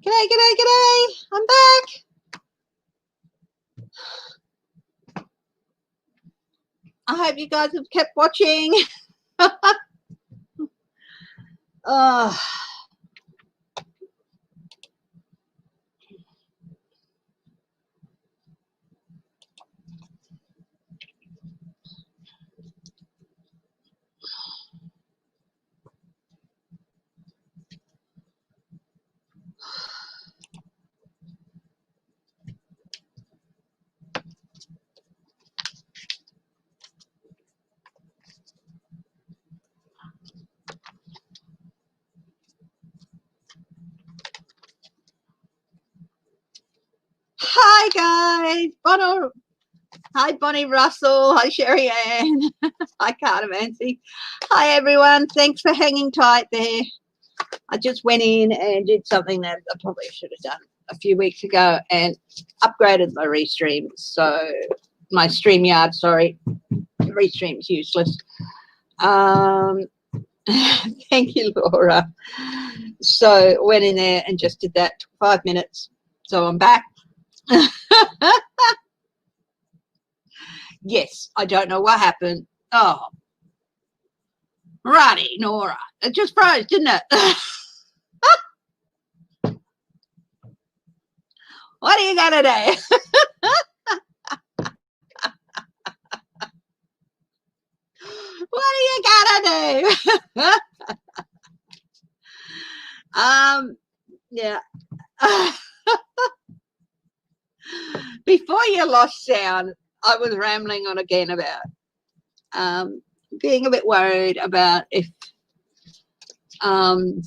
G'day, g'day, g'day. I'm back. I hope you guys have kept watching. Oh. Hi, guys. Hi, Bonnie Russell. Hi, Sherry Ann. Hi, Carter Mancy. Hi, everyone. Thanks for hanging tight there. I just went in and did something that I probably should have done a few weeks ago and upgraded my restream. So my StreamYard, sorry. Restream's useless. Thank you, Laura. So went in there and just did that. Took 5 minutes. So I'm back. Yes, I don't know what happened. Oh, righty, Nora. It just froze, didn't it? What are you going to do? What are you going to do? Yeah. Before you lost sound, I was rambling on again about being a bit worried about if oh,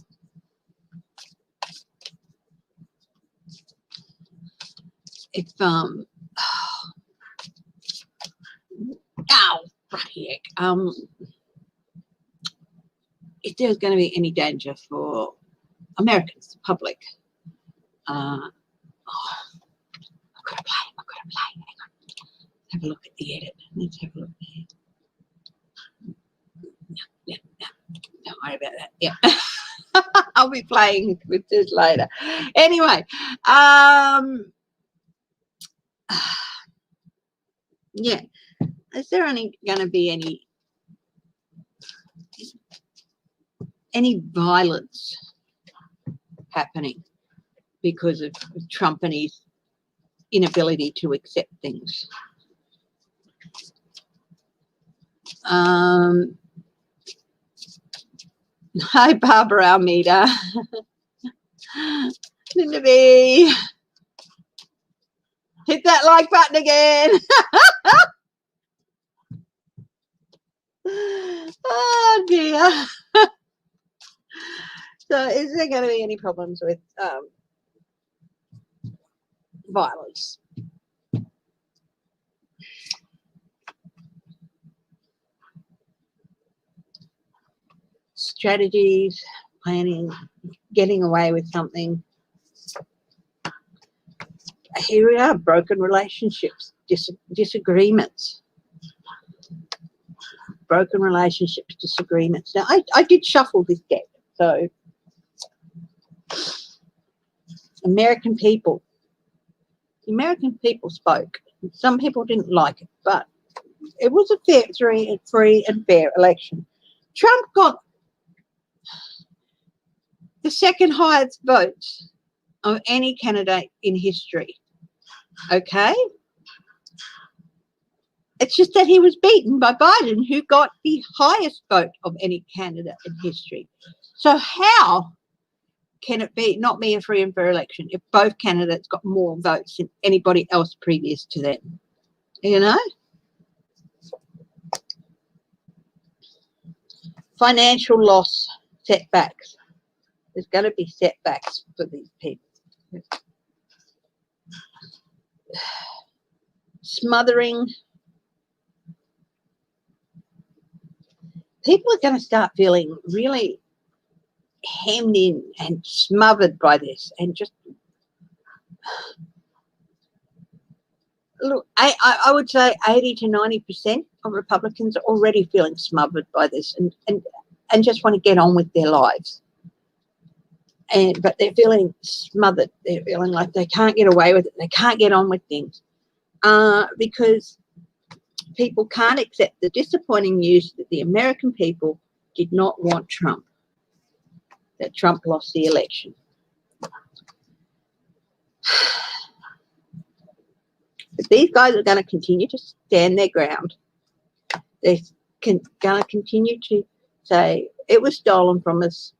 right, if there's going to be any danger for Americans, the public. I've got to play. Hang on. Have a look at the edit. Let's have a look there. No, don't worry about that. Yeah. I'll be playing with this later. Anyway, yeah. Is there going to be any violence happening because of Trump and his inability to accept things? Hi, Barbara Almeida. Linda B. Hit that like button again. Oh, dear. So is there going to be any problems with violence? Strategies, planning, getting away with something. Here we are, broken relationships, disagreements. Broken relationships, disagreements. Now, I did shuffle this deck, so American people spoke. Some people didn't like it, but it was a free and fair election. Trump got the second highest votes of any candidate in history. Okay? It's just that he was beaten by Biden, who got the highest vote of any candidate in history. So how can it not be a free and fair election if both candidates got more votes than anybody else previous to them? You know? Financial loss, setbacks. There's going to be setbacks for these people. Smothering. People are going to start feeling really hemmed in and smothered by this, and just look, I would say 80 to 90% of Republicans are already feeling smothered by this and just want to get on with their lives. but they're feeling smothered. They're feeling like they can't get away with it. They can't get on with things because people can't accept the disappointing news that the American people did not want Trump, that Trump lost the election. But these guys are going to continue to stand their ground. They're going to continue to say, it was stolen from us.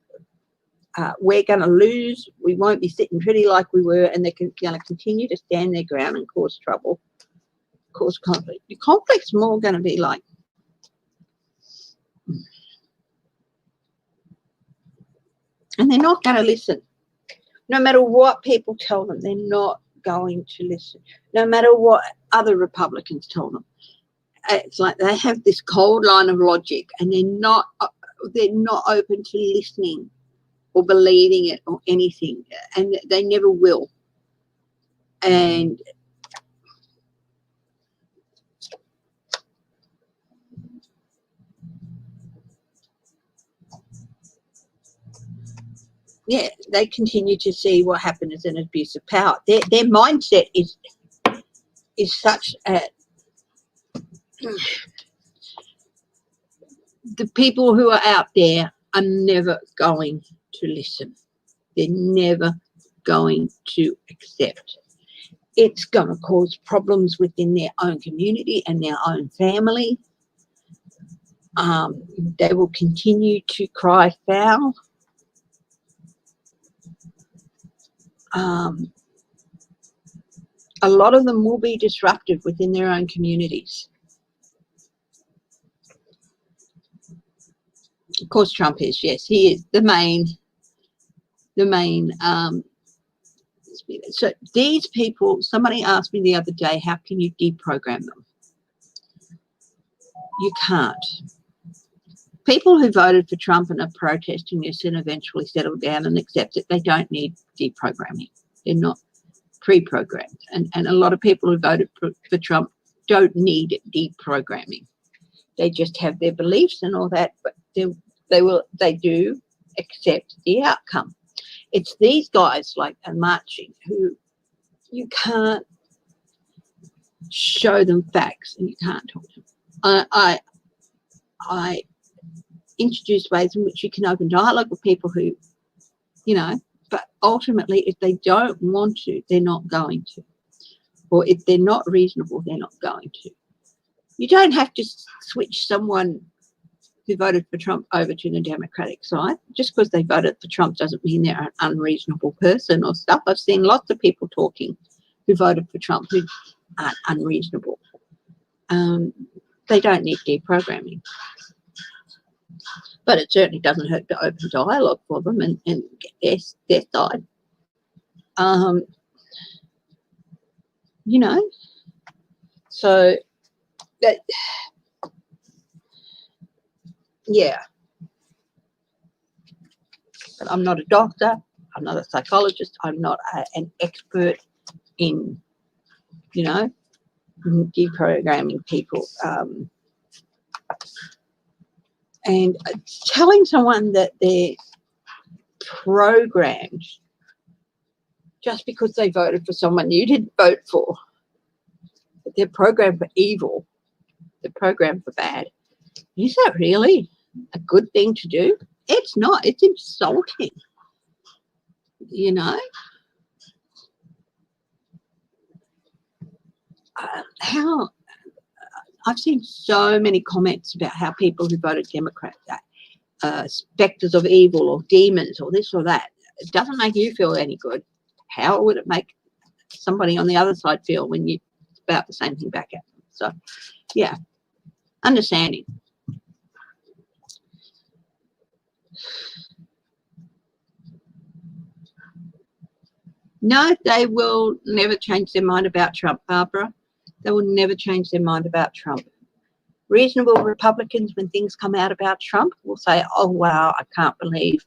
We're going to lose. We won't be sitting pretty like we were. And they're going to continue to stand their ground and cause trouble, cause conflict. The conflict's more going to be like, and they're not going to listen. No matter what people tell them, they're not going to listen. No matter what other Republicans tell them. It's like they have this cold line of logic, and they're not open to listening or believing it or anything, and they never will. And yeah, they continue to see what happened as an abuse of power. Their mindset is such a the people who are out there are never going to listen. They're never going to accept. It's going to cause problems within their own community and their own family. They will continue to cry foul. A lot of them will be disruptive within their own communities. Of course, Trump is, yes, he is the main. So these people, somebody asked me the other day, how can you deprogram them? You can't. People who voted for Trump and are protesting this and eventually settle down and accept it, they don't need deprogramming. They're not pre-programmed. And a lot of people who voted for Trump don't need deprogramming. They just have their beliefs and all that, but they do accept the outcome. It's these guys like are marching who you can't show them facts and you can't talk to them. I introduce ways in which you can open dialogue with people who, but ultimately if they don't want to, they're not going to. Or if they're not reasonable, they're not going to. You don't have to switch someone who voted for Trump over to the Democratic side. Just because they voted for Trump doesn't mean they're an unreasonable person or stuff. I've seen lots of people talking who voted for Trump who aren't unreasonable. They don't need deprogramming. But it certainly doesn't hurt to open dialogue for them and get their side. So that, yeah. But I'm not a doctor. I'm not a psychologist. I'm not an expert in, deprogramming people. And telling someone that they're programmed just because they voted for someone you didn't vote for, that they're programmed for evil, they're programmed for bad. Is that really a good thing to do? It's not. It's insulting. How I've seen so many comments about how people who voted Democrat are specters of evil or demons or this or that. It doesn't make you feel any good. How would it make somebody on the other side feel when you spout the same thing back at them? So, yeah, understanding. No, they will never change their mind about Trump, Barbara. They will never change their mind about Trump. Reasonable Republicans, when things come out about Trump, will say, oh, wow, I can't believe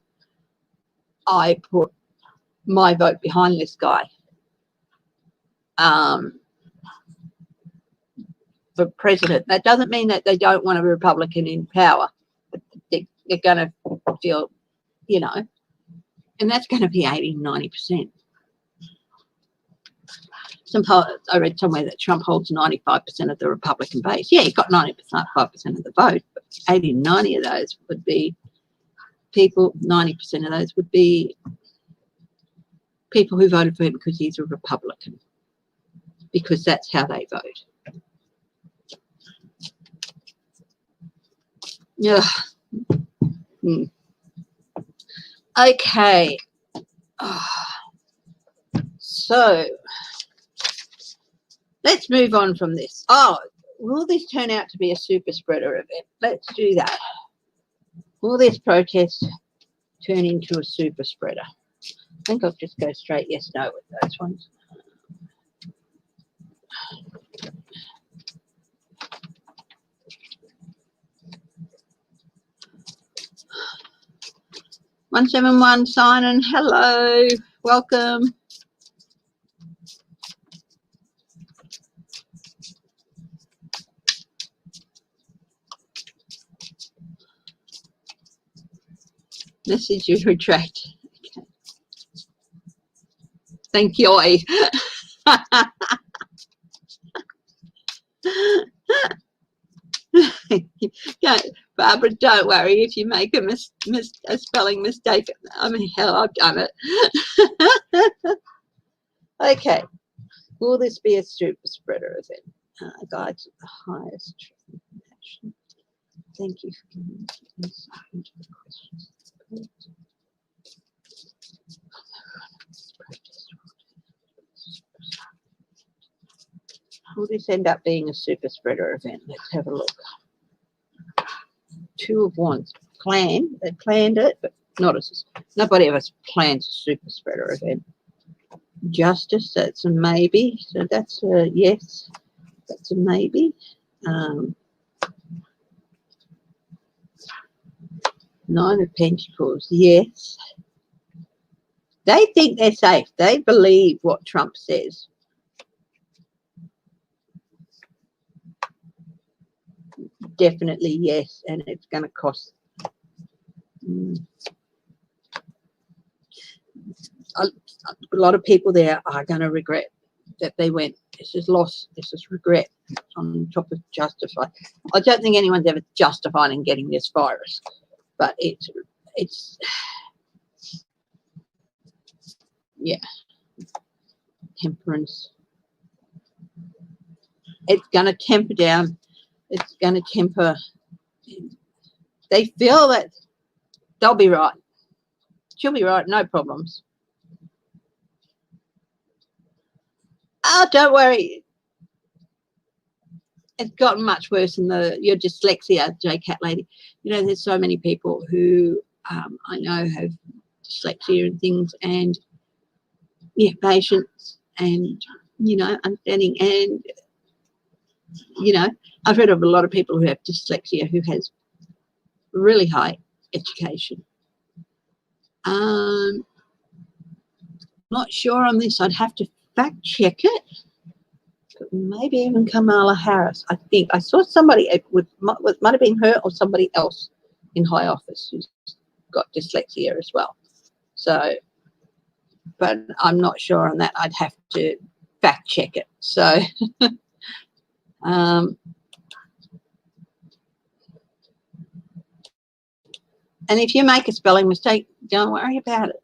I put my vote behind this guy for president. That doesn't mean that they don't want a Republican in power. But they're going to feel, And that's going to be 80-90%. I read somewhere that Trump holds 95% of the Republican base. Yeah, he got 95% of the vote, but 80-90 of those would be people, 90% of those would be people who voted for him because he's a Republican, because that's how they vote. Yeah. Okay. So let's move on from this. Oh, will this turn out to be a super spreader event? Let's do that. Will this protest turn into a super spreader? I think I'll just go straight yes, no with those ones. $171 sign-in, hello, welcome. Message you retract. Okay. Thank you. Yeah, Barbara, don't worry if you make a spelling mistake. I mean, hell, I've done it. Okay. Will this be a super spreader event? Guide to the highest truth information. Thank you for giving me insight into the questions. Will this end up being a super spreader event? Let's have a look. Two of Wands. They planned it, but nobody ever plans a super spreader event. Justice, that's a maybe. So that's a yes. That's a maybe. Nine of Pentacles, yes. They think they're safe. They believe what Trump says. Definitely yes, and it's going to cost a lot of people there are going to regret that they went. This is loss. This is regret on top of justify. I don't think anyone's ever justified in getting this virus, but it's yeah, temperance. It's going to temper down. It's going to temper. They feel that they'll be right. She'll be right. No problems. Oh, don't worry. It's gotten much worse than your dyslexia, J-Cat lady. You know, there's so many people who I know have dyslexia and things, and yeah, patience and, you know, understanding. And, you know, I've heard of a lot of people who have dyslexia who has really high education. Not sure on this. I'd have to fact check it. Maybe even Kamala Harris. I think I saw somebody, it might have been her or somebody else in high office who's got dyslexia as well. So, but I'm not sure on that. I'd have to fact check it. So, and if you make a spelling mistake, don't worry about it.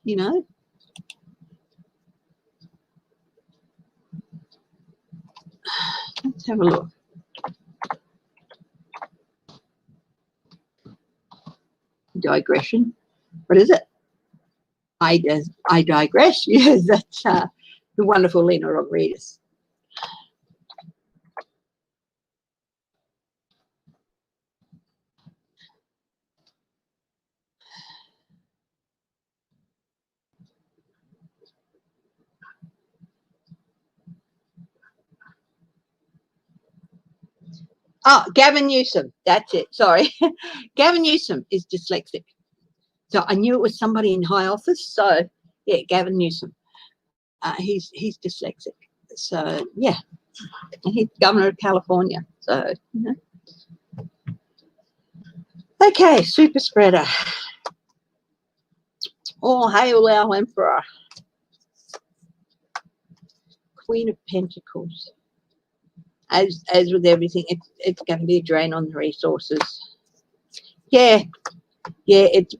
You know. Let's have a look. Digression. What is it? I digress. Yes, that's the wonderful Lena Rodriguez. Oh, Gavin Newsom. That's it. Sorry. Gavin Newsom is dyslexic. So I knew it was somebody in high office. So, yeah, Gavin Newsom. He's dyslexic. So, yeah. And he's governor of California. So, you know. Okay, super spreader. All hail our Emperor. Queen of Pentacles. As with everything, it's going to be a drain on the resources. Yeah, it's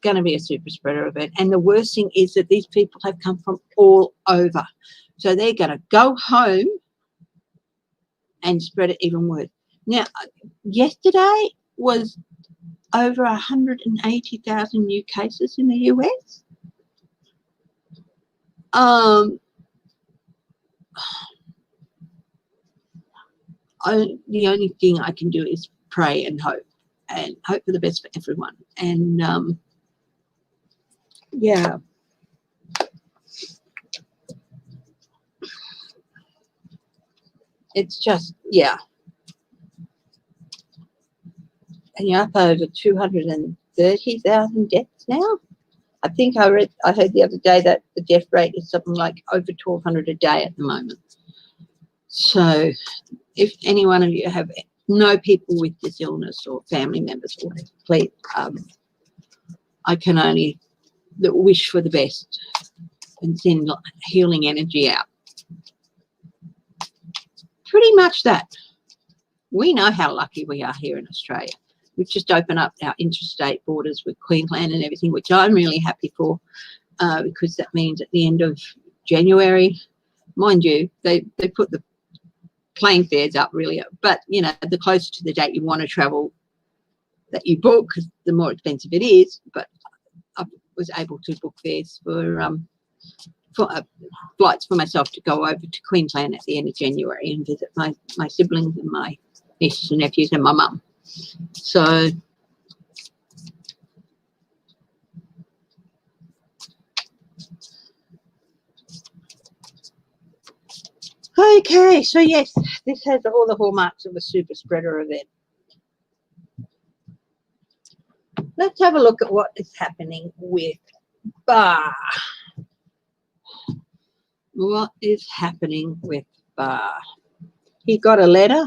going to be a super spreader event. And the worst thing is that these people have come from all over. So they're going to go home and spread it even worse. Now, yesterday was over 180,000 new cases in the US. The only thing I can do is pray and hope for the best for everyone. And yeah, it's just, yeah. And you're up over 230,000 deaths now. I think I heard the other day that the death rate is something like over 1,200 a day at the moment. So if any one of you know people with this illness or family members, or whatever, please, I can only wish for the best and send healing energy out. Pretty much that. We know how lucky we are here in Australia. We've just opened up our interstate borders with Queensland and everything, which I'm really happy for, because that means at the end of January, mind you, they put the plane fares up really, but you know, the closer to the date you want to travel that you book, because the more expensive it is. But I was able to book fares for flights for myself to go over to Queensland at the end of January and visit my siblings and my nieces and nephews and my mum. So okay, so yes, this has all the hallmarks of a super spreader event. Let's have a look at what is happening with Bar. What is happening with Bar? He got a letter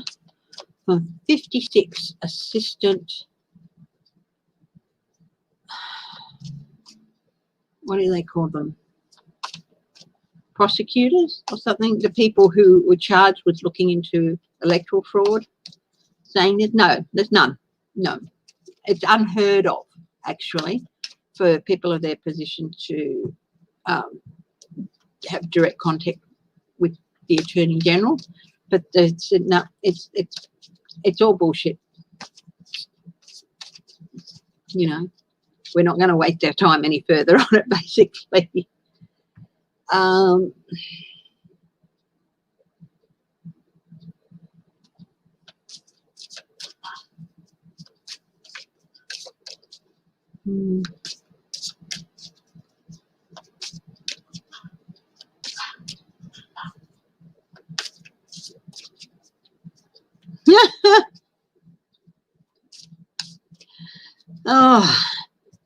from 56 assistant, what do they call them? Prosecutors or something, the people who were charged with looking into electoral fraud, saying that there's none. No, it's unheard of, actually, for people of their position to have direct contact with the Attorney General. But they said, no, it's all bullshit. You know, we're not going to waste our time any further on it, basically. Oh,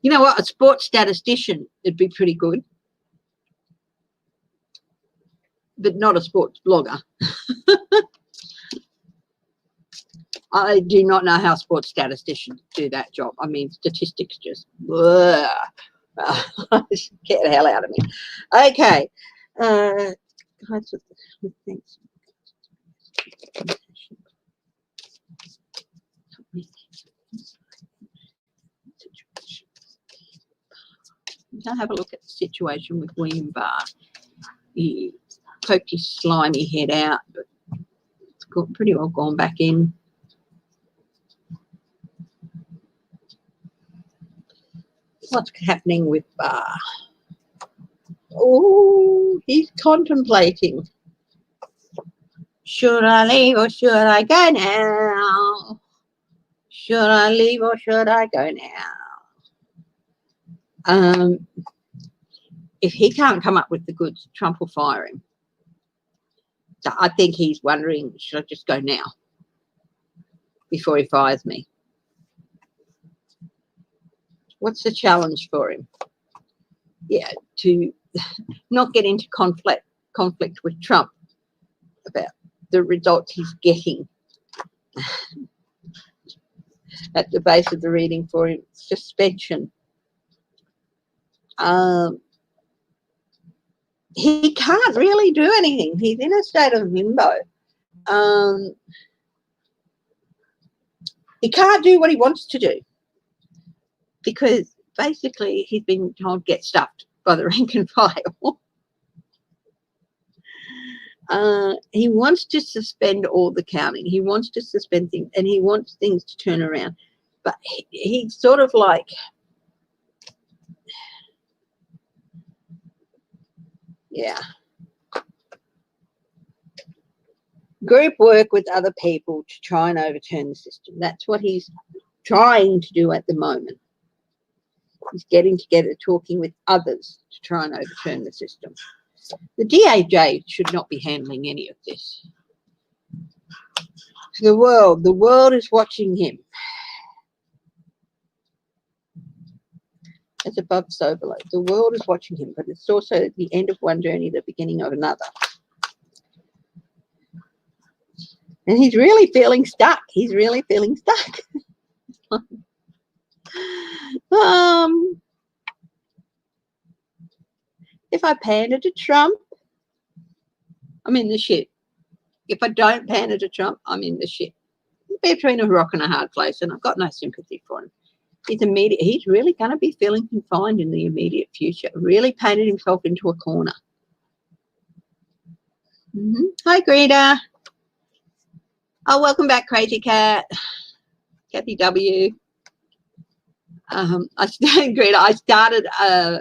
you know what? A sports statistician would be pretty good, but not a sports blogger. I do not know how sports statisticians do that job. I mean, statistics just get the hell out of me. Okay. I'll have a look at the situation with William Barr. He poked his slimy head out, but it's pretty well gone back in. What's happening with Barr? Oh, he's contemplating. Should I leave or should I go now? Should I leave or should I go now? If he can't come up with the goods, Trump will fire him. So I think he's wondering, should I just go now before he fires me? What's the challenge for him? Yeah, to not get into conflict with Trump about the results he's getting. At the base of the reading for him, suspension. He can't really do anything. He's in a state of limbo. He can't do what he wants to do because basically he's been told get stuffed by the rank and file. He wants to suspend all the counting. He wants to suspend things, and he wants things to turn around. But he's sort of like, yeah. Group work with other people to try and overturn the system. That's what he's trying to do at the moment. He's getting together, talking with others to try and overturn the system. The DAJ should not be handling any of this. The world is watching him. It's above, so below. The world is watching him, but it's also the end of one journey, the beginning of another. And he's really feeling stuck. He's really feeling stuck. If I pander to Trump, I'm in the shit. If I don't pander to Trump, I'm in the shit. Between a rock and a hard place, and I've got no sympathy for him. He's really going to be feeling confined in the immediate future. Really painted himself into a corner. Hi, Greta. Oh, welcome back, Crazy Cat. Kathy W. Greta, I started a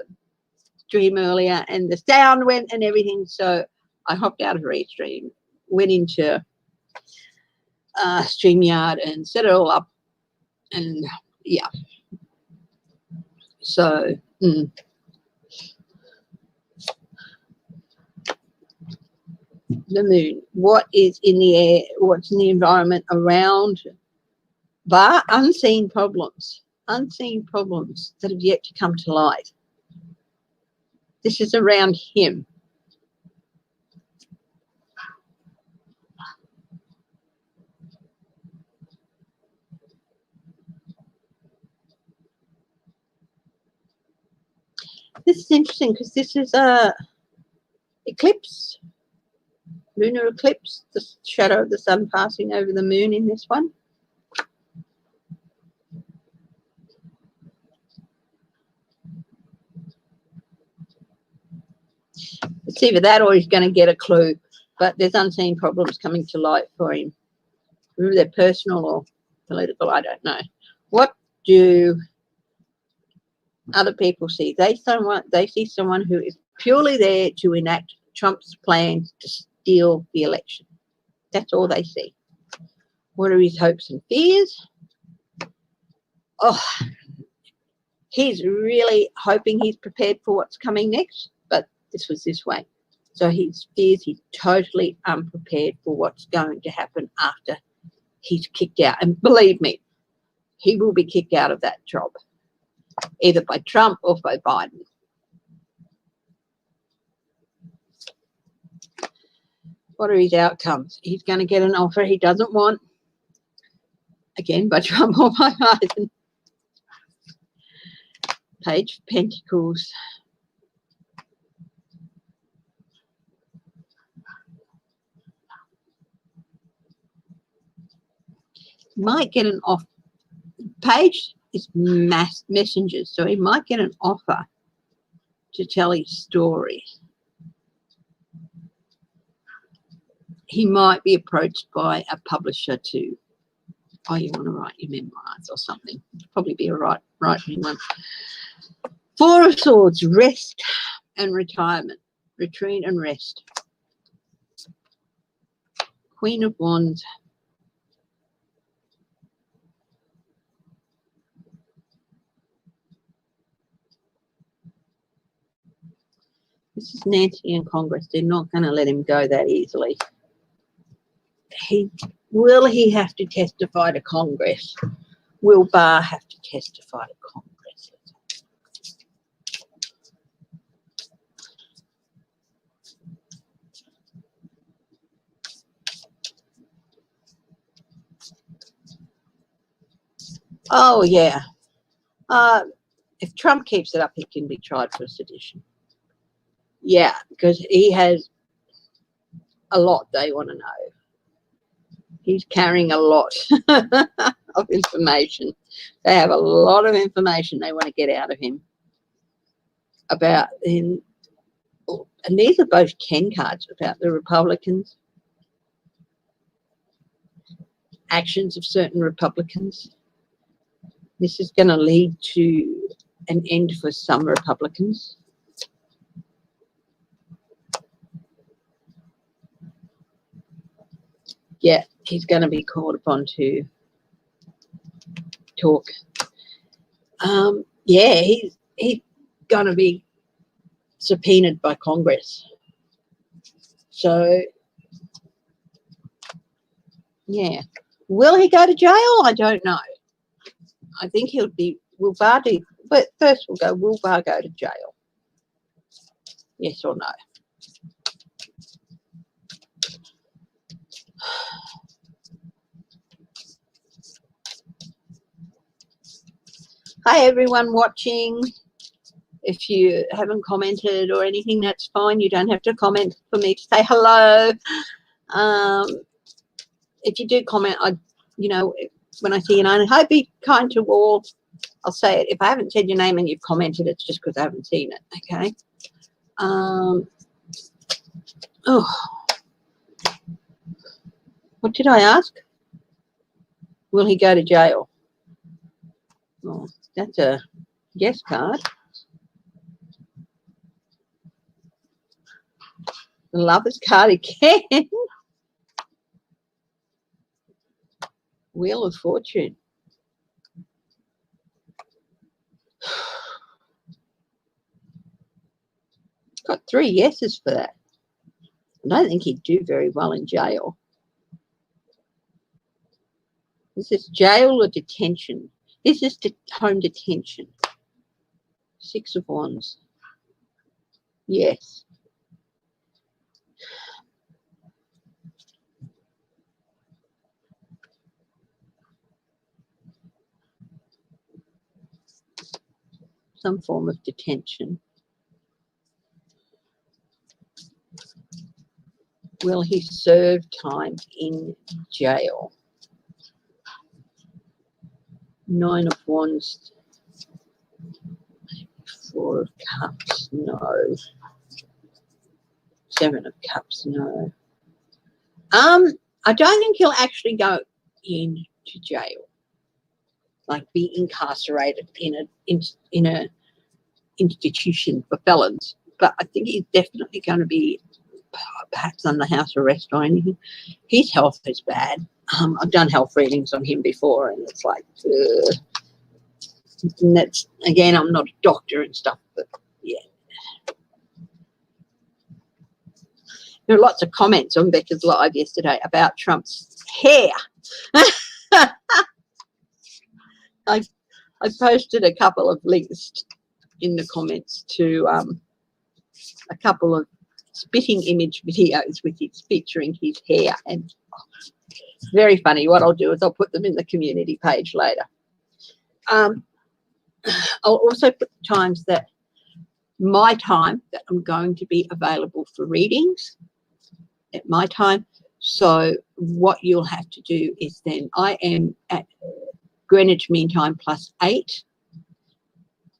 stream earlier and the sound went and everything, so I hopped out of Restream, went into StreamYard and set it all up, and yeah. So the moon, what is in the air, what's in the environment around, bar unseen problems that have yet to come to light. This is around him. This is interesting because this is a eclipse, lunar eclipse, the shadow of the sun passing over the moon in this one. It's either that or he's going to get a clue, but there's unseen problems coming to light for him. Whether they're personal or political, I don't know. What do other people see? They see someone who is purely there to enact Trump's plans to steal the election. That's all they see. What are his hopes and fears? Oh, he's really hoping he's prepared for what's coming next, but this was this way. So he fears he's totally unprepared for what's going to happen after he's kicked out. And believe me, he will be kicked out of that job, either by Trump or by Biden. What are his outcomes? He's going to get an offer he doesn't want, again, by Trump or by Biden. Page of Pentacles. Might get an offer. Page is mass messengers, so he might get an offer to tell his story. He might be approached by a publisher to, oh, you want to write your memoirs or something. It'd probably be a right one. Four of Swords, rest and retirement, retreat and rest. Queen of Wands. This is Nancy in Congress. They're not going to let him go that easily. Will he have to testify to Congress? Will Barr have to testify to Congress? Oh, yeah. if Trump keeps it up, he can be tried for sedition. Yeah, because he has a lot they want to know. He's carrying a lot of information. They have a lot of information they want to get out of him about him. And these are both Ken cards about the Republicans. Actions of certain Republicans. This is going to lead to an end for some Republicans. Yeah, he's going to be called upon to talk. Yeah, he's going to be subpoenaed by Congress. So, yeah. Will he go to jail? I don't know. I think he'll be, will Barr do, but first we'll go, will Barr go to jail? Yes or no? Hi everyone watching. If you haven't commented or anything, that's fine. You don't have to comment for me to say hello. If you do comment, when I see your name, I be kind to all. I'll say it. If I haven't said your name and you've commented, it's just because I haven't seen it. Okay. What did I ask? Will he go to jail? Oh, that's a yes card. The Lover's card again. Wheel of Fortune. Got 3 yeses for that. I don't think he'd do very well in jail. This is jail or detention. This is home detention. 6 of Wands. Yes. Some form of detention. Will he serve time in jail? 9 of Wands. 4 of Cups, no. 7 of Cups, no. I don't think he'll actually go into jail, like be incarcerated in a institution for felons. But I think he's definitely going to be perhaps under house arrest or anything. His health is bad. I've done health readings on him before, and it's like, and that's, again, I'm not a doctor and stuff, but yeah. There are lots of comments on Becca's live yesterday about Trump's hair. I posted a couple of links in the comments to a couple of spitting image videos with his featuring his hair, and it's very funny. What I'll do is I'll put them in the community page later. I'll also put the times that my time that I'm going to be available for readings at my time. So what you'll have to do is then I am at Greenwich Mean Time +8.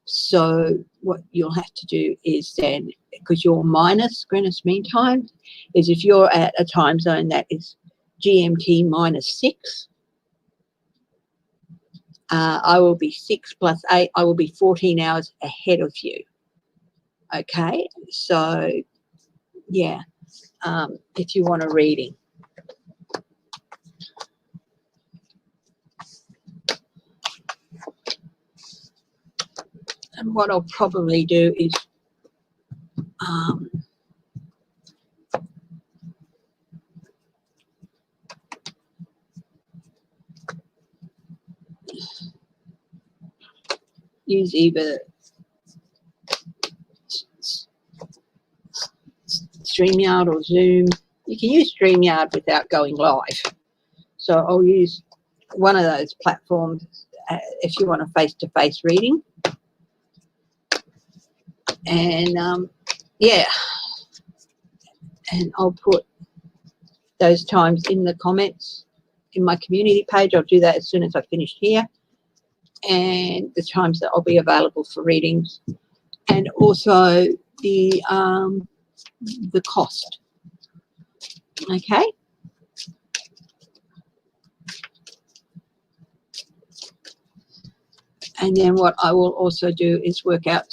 So what you'll have to do is then, because you're minus Greenwich Mean Time, is if you're at a time zone that is GMT -6, I will be 6 + 8. I will be 14 hours ahead of you. Okay, so yeah, if you want a reading. And what I'll probably do is use either StreamYard or Zoom. You can use StreamYard without going live. So I'll use one of those platforms if you want a face-to-face reading. And yeah, and I'll put those times in the comments in my community page. I'll do that as soon as I finish here, and the times that I'll be available for readings, and also the cost. Okay. And then what I will also do is work out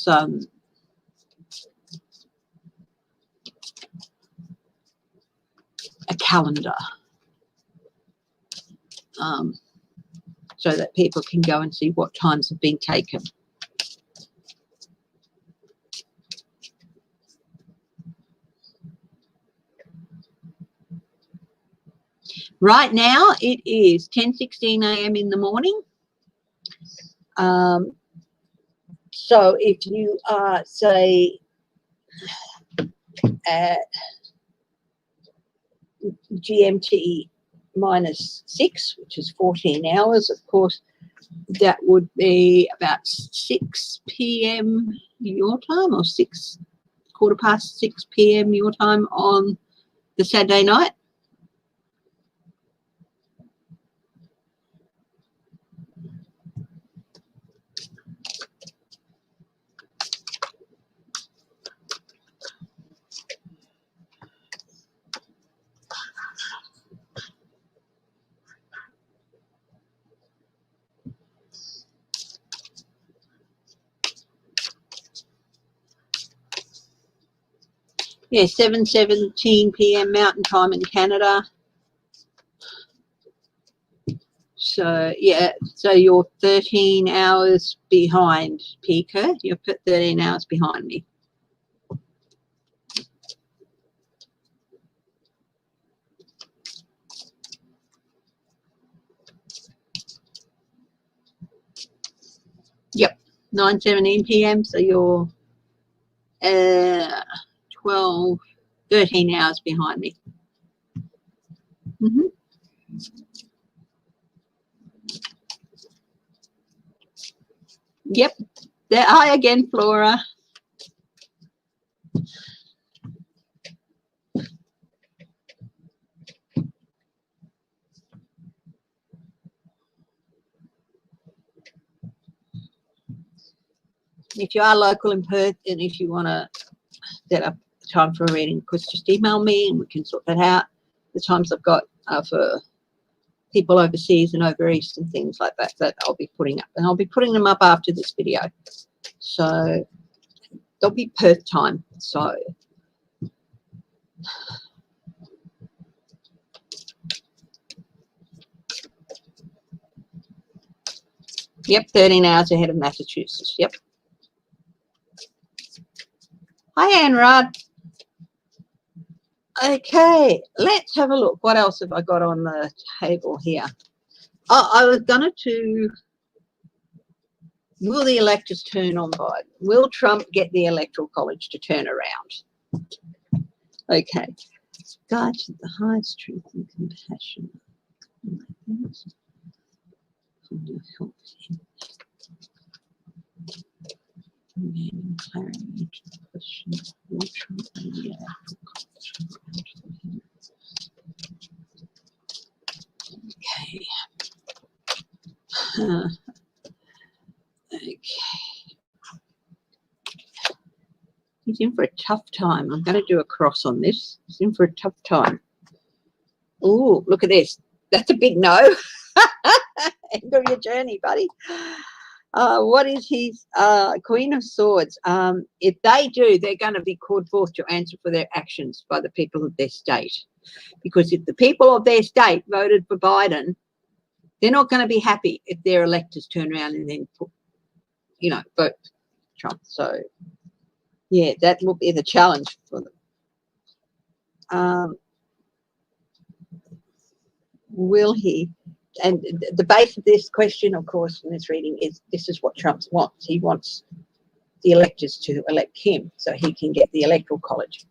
a calendar, so that people can go and see what times have been taken. Right now it is 10:16 a.m. in the morning. So if you are, say, at GMT -6, which is 14 hours, of course, that would be about 6 p.m. your time, or 6:15 p.m. your time on the Saturday night. Yeah, 7:17 p.m. Mountain Time in Canada. So, yeah, so you're 13 hours behind, Pika. You're 13 hours behind me. Yep, 9:17 p.m. So you're 13 hours behind me. Yep, there. Hi again, Flora. If you are local in Perth, and if you want to set up time for a reading, of course, just email me and we can sort that out. The times I've got for people overseas and over east and things like that, that I'll be putting up, and I'll be putting them up after this video. So they'll be Perth time. So yep, 13 hours ahead of Massachusetts. Yep. Hi, Anne Rudd. Okay, let's have a look. What else have I got on the table here? Oh, I was going to, will the electors turn on Biden? Will Trump get the Electoral College to turn around? Okay. God, to the highest truth and compassion. Clarity to the question. Will Trump get the Electoral College to turn around? Okay. He's in for a tough time. I'm going to do a cross on this. He's in for a tough time. Oh, look at this. That's a big no. End of your journey, buddy. What is his Queen of Swords? If they do, they're going to be called forth to answer for their actions by the people of their state. Because if the people of their state voted for Biden, they're not going to be happy if their electors turn around and then put, vote Trump. So, yeah, that will be the challenge for them. Will he? And the base of this question, of course, in this reading is this is what Trump wants. He wants the electors to elect him so he can get the Electoral College.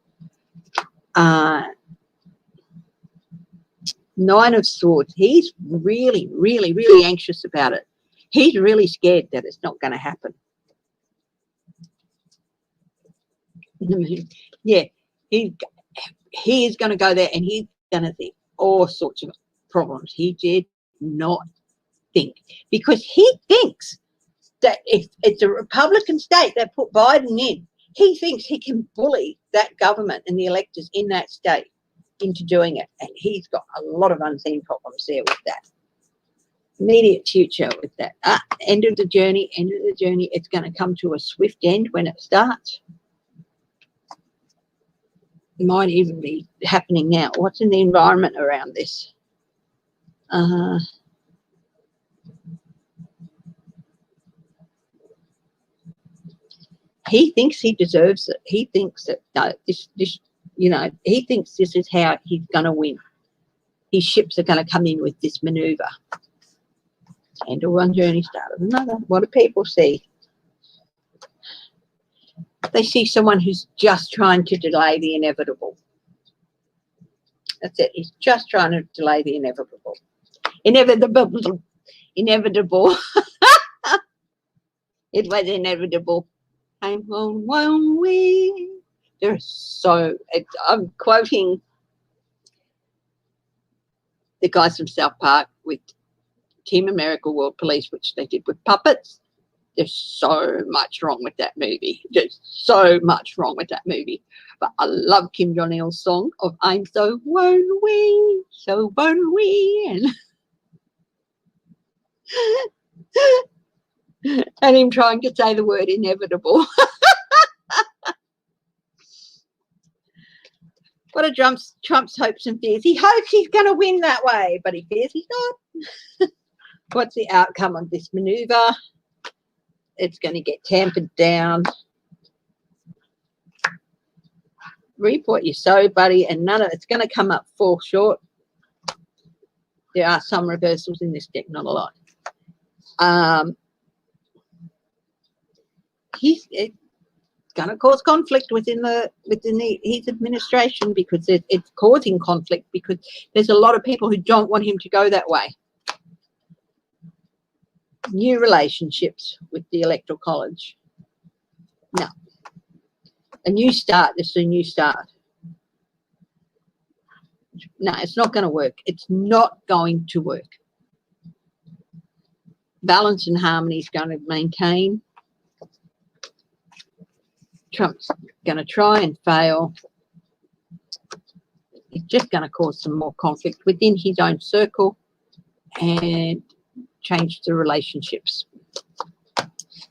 9 of Swords. He's really, really, really anxious about it. He's really scared that it's not going to happen. Yeah, he is going to go there and he's going to see all sorts of problems. He did not think, because he thinks that if it's a Republican state that put Biden in, he thinks he can bully that government and the electors in that state into doing it. And he's got a lot of unseen problems there with that. Immediate future with that. End of the journey, end of the journey. It's going to come to a swift end when it starts. It might even be happening now. What's in the environment around this? He thinks he deserves it. He thinks that he thinks this is how he's going to win. His ships are going to come in with this maneuver. End of one journey, start of another. What do people see? They see someone who's just trying to delay the inevitable. That's it. He's just trying to delay the inevitable. Inevitable. It was inevitable. I'm on one way. I'm quoting the guys from South Park with Team America World Police, which they did with puppets. There's so much wrong with that movie. There's so much wrong with that movie. But I love Kim Jong-il's song of I'm so lonely, so lonely. And him trying to say the word inevitable. What are Trump's hopes and fears? He hopes he's going to win that way, but he fears he's not. What's the outcome of this maneuver? It's going to get tampered down. Reap what you sow, buddy, and none of it's going to come up fall short. There are some reversals in this deck, not a lot. He's going to cause conflict within his administration, because it's causing conflict because there's a lot of people who don't want him to go that way. New relationships with the Electoral College. No. A new start. This is a new start. No, it's not going to work. It's not going to work. Balance and harmony is going to maintain. Trump's going to try and fail. He's just going to cause some more conflict within his own circle and change the relationships.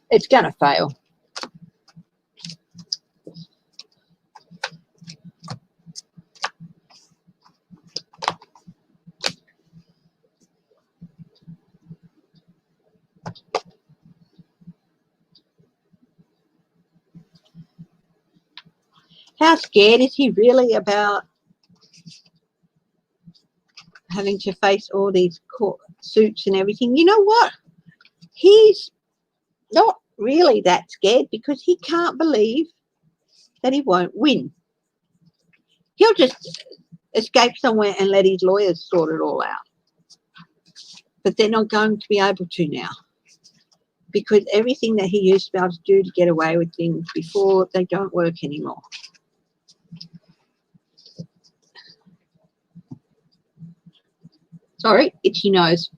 It's going to fail. How scared is he really about having to face all these court suits and everything? You know what? He's not really that scared because he can't believe that he won't win. He'll just escape somewhere and let his lawyers sort it all out. But they're not going to be able to now, because everything that he used to be able to do to get away with things before, they don't work anymore. Sorry, itchy nose.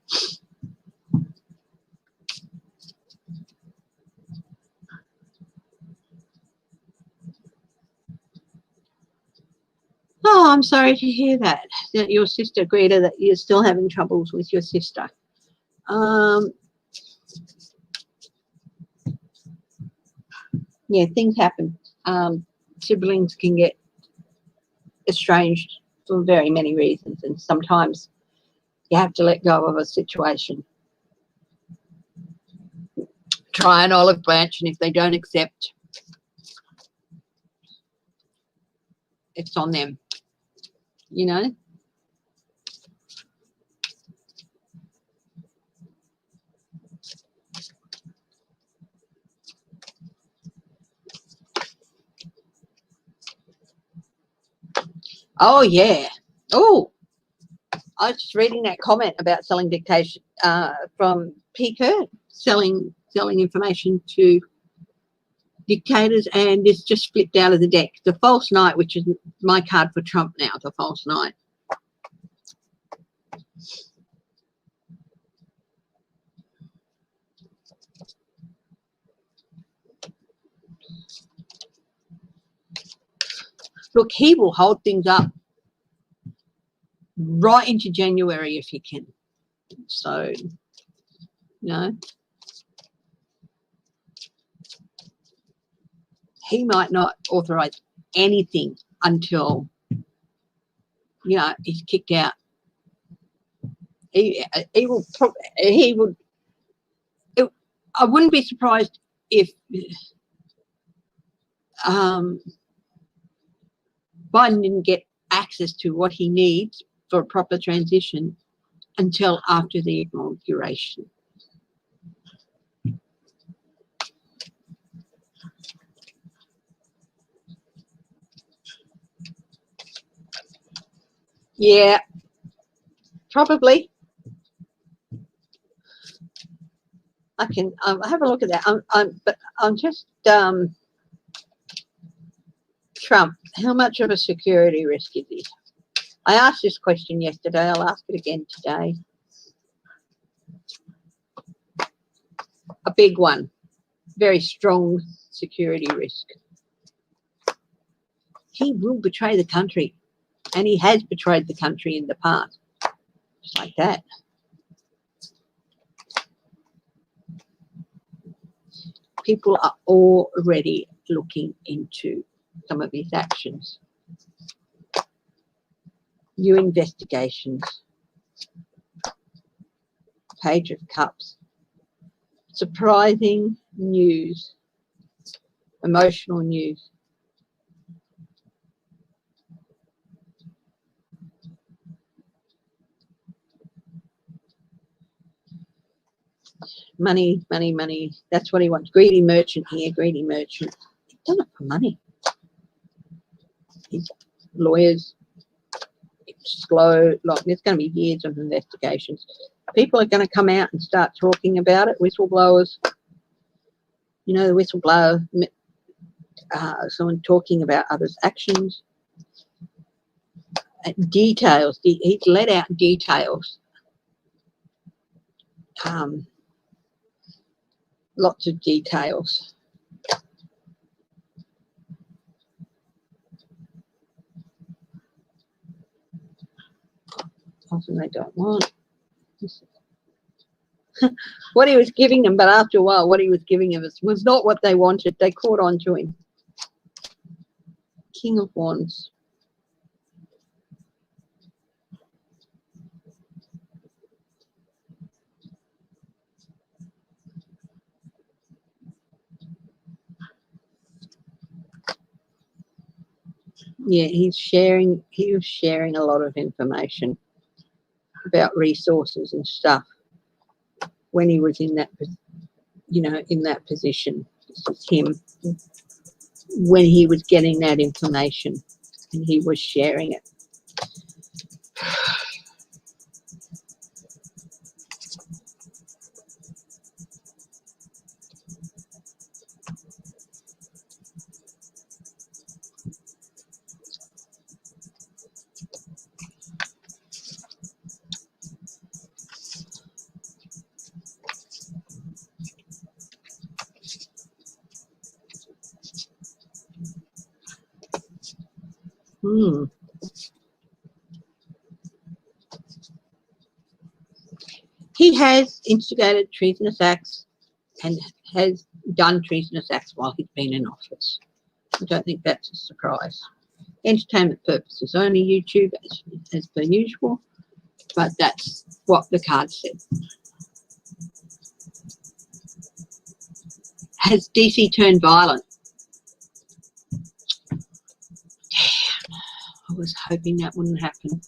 Oh, I'm sorry to hear that your sister, Greta, that you're still having troubles with your sister. Yeah, things happen. Siblings can get estranged for very many reasons, and sometimes you have to let go of a situation. Try an olive branch, and if they don't accept, it's on them, you know. Oh, yeah. Oh, I was just reading that comment about selling dictation from P. Kurt, selling information to dictators, and this just flipped out of the deck. The false knight, which is my card for Trump now, the false knight. Look, he will hold things up right into January if he can. So, you know, he might not authorize anything until, you know, he's kicked out. He would. I wouldn't be surprised if Biden didn't get access to what he needs for a proper transition until after the inauguration. Yeah, probably. I can have a look at that. But I'm just Trump. How much of a security risk is he? I asked this question yesterday. I'll ask it again today. A big one. Very strong security risk. He will betray the country, and he has betrayed the country in the past. Just like that. People are already looking into some of his actions. New investigations. Page of Cups. Surprising news. Emotional news. Money, money, money. That's what he wants. Greedy merchant here, greedy merchant. He's done it for money. His lawyers, it's slow. Like, there's going to be years of investigations. People are going to come out and start talking about it. Whistleblowers, you know, the whistleblower, someone talking about others' actions. Details. He's let out details. Lots of details. Often they don't want. What he was giving them, but after a while, what he was giving them was not what they wanted. They caught on to him. King of Wands. Yeah, he was sharing a lot of information about resources and stuff when he was in that, you know, in that position. This is him when he was getting that information and he was sharing it. He has instigated treasonous acts and has done treasonous acts while he's been in office. I don't think that's a surprise. Entertainment purposes only, YouTube as per usual, but that's what the card said. Has DC turned violent? Damn, I was hoping that wouldn't happen.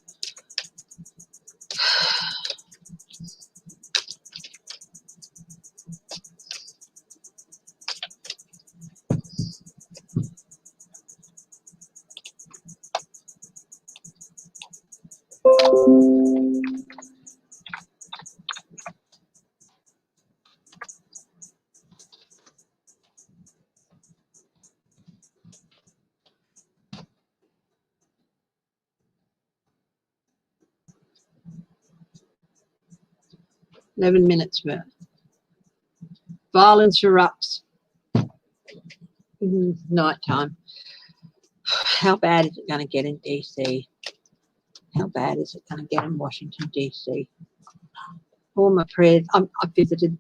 11 minutes more. Violence erupts. Night time. How bad is it going to get in DC? How bad is it going to get in Washington, DC? All my prayers. I've visited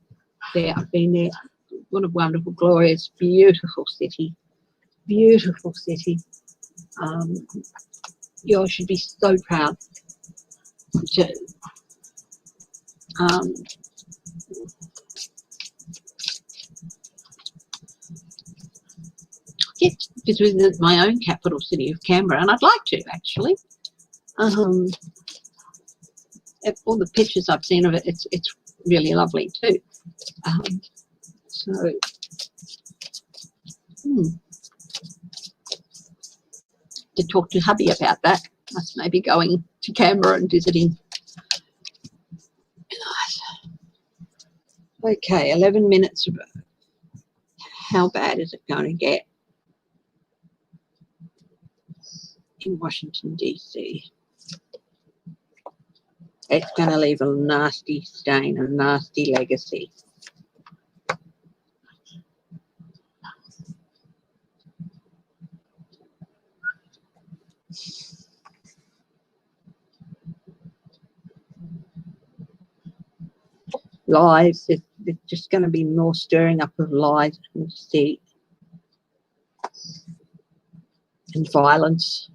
there. I've been there. What a wonderful, glorious, beautiful city. Beautiful city. You all should be so proud to get to visit my own capital city of Canberra, and I'd like to actually. All the pictures I've seen of it, it's really lovely too. So to talk to hubby about that, us maybe going to Canberra and visiting. Okay, 11 minutes. How bad is it going to get in Washington, DC? It's going to leave a nasty stain, a nasty legacy. Lies, it's just going to be more stirring up of lies and deceit and violence.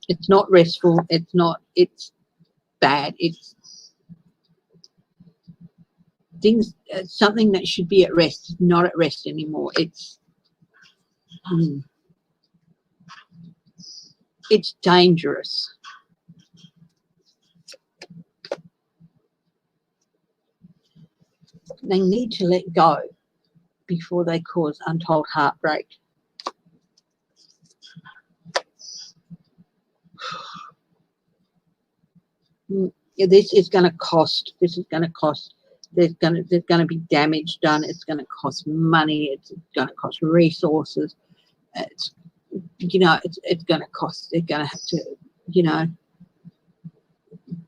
It's not restful, it's bad, it's things, something that should be at rest, not at rest anymore. It's dangerous. They need to let go before they cause untold heartbreak. This is going to cost. This is going to cost. There's going to be damage done. It's going to cost money. It's going to cost resources. It's going to cost. They're going to have to,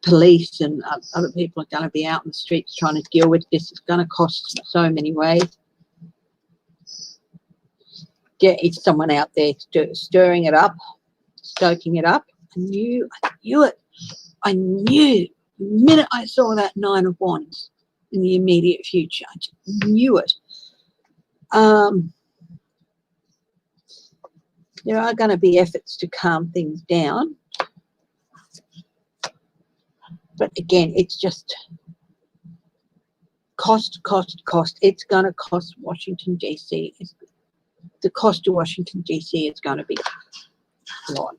police and other people are going to be out in the streets trying to deal with this. It's going to cost so many ways. It's someone out there stirring it up, stoking it up. I knew it. I knew the minute I saw that 9 of Wands in the immediate future. I just knew it. There are going to be efforts to calm things down. But again, it's just cost. It's going to cost Washington, D.C. The cost to Washington, D.C. is going to be a lot.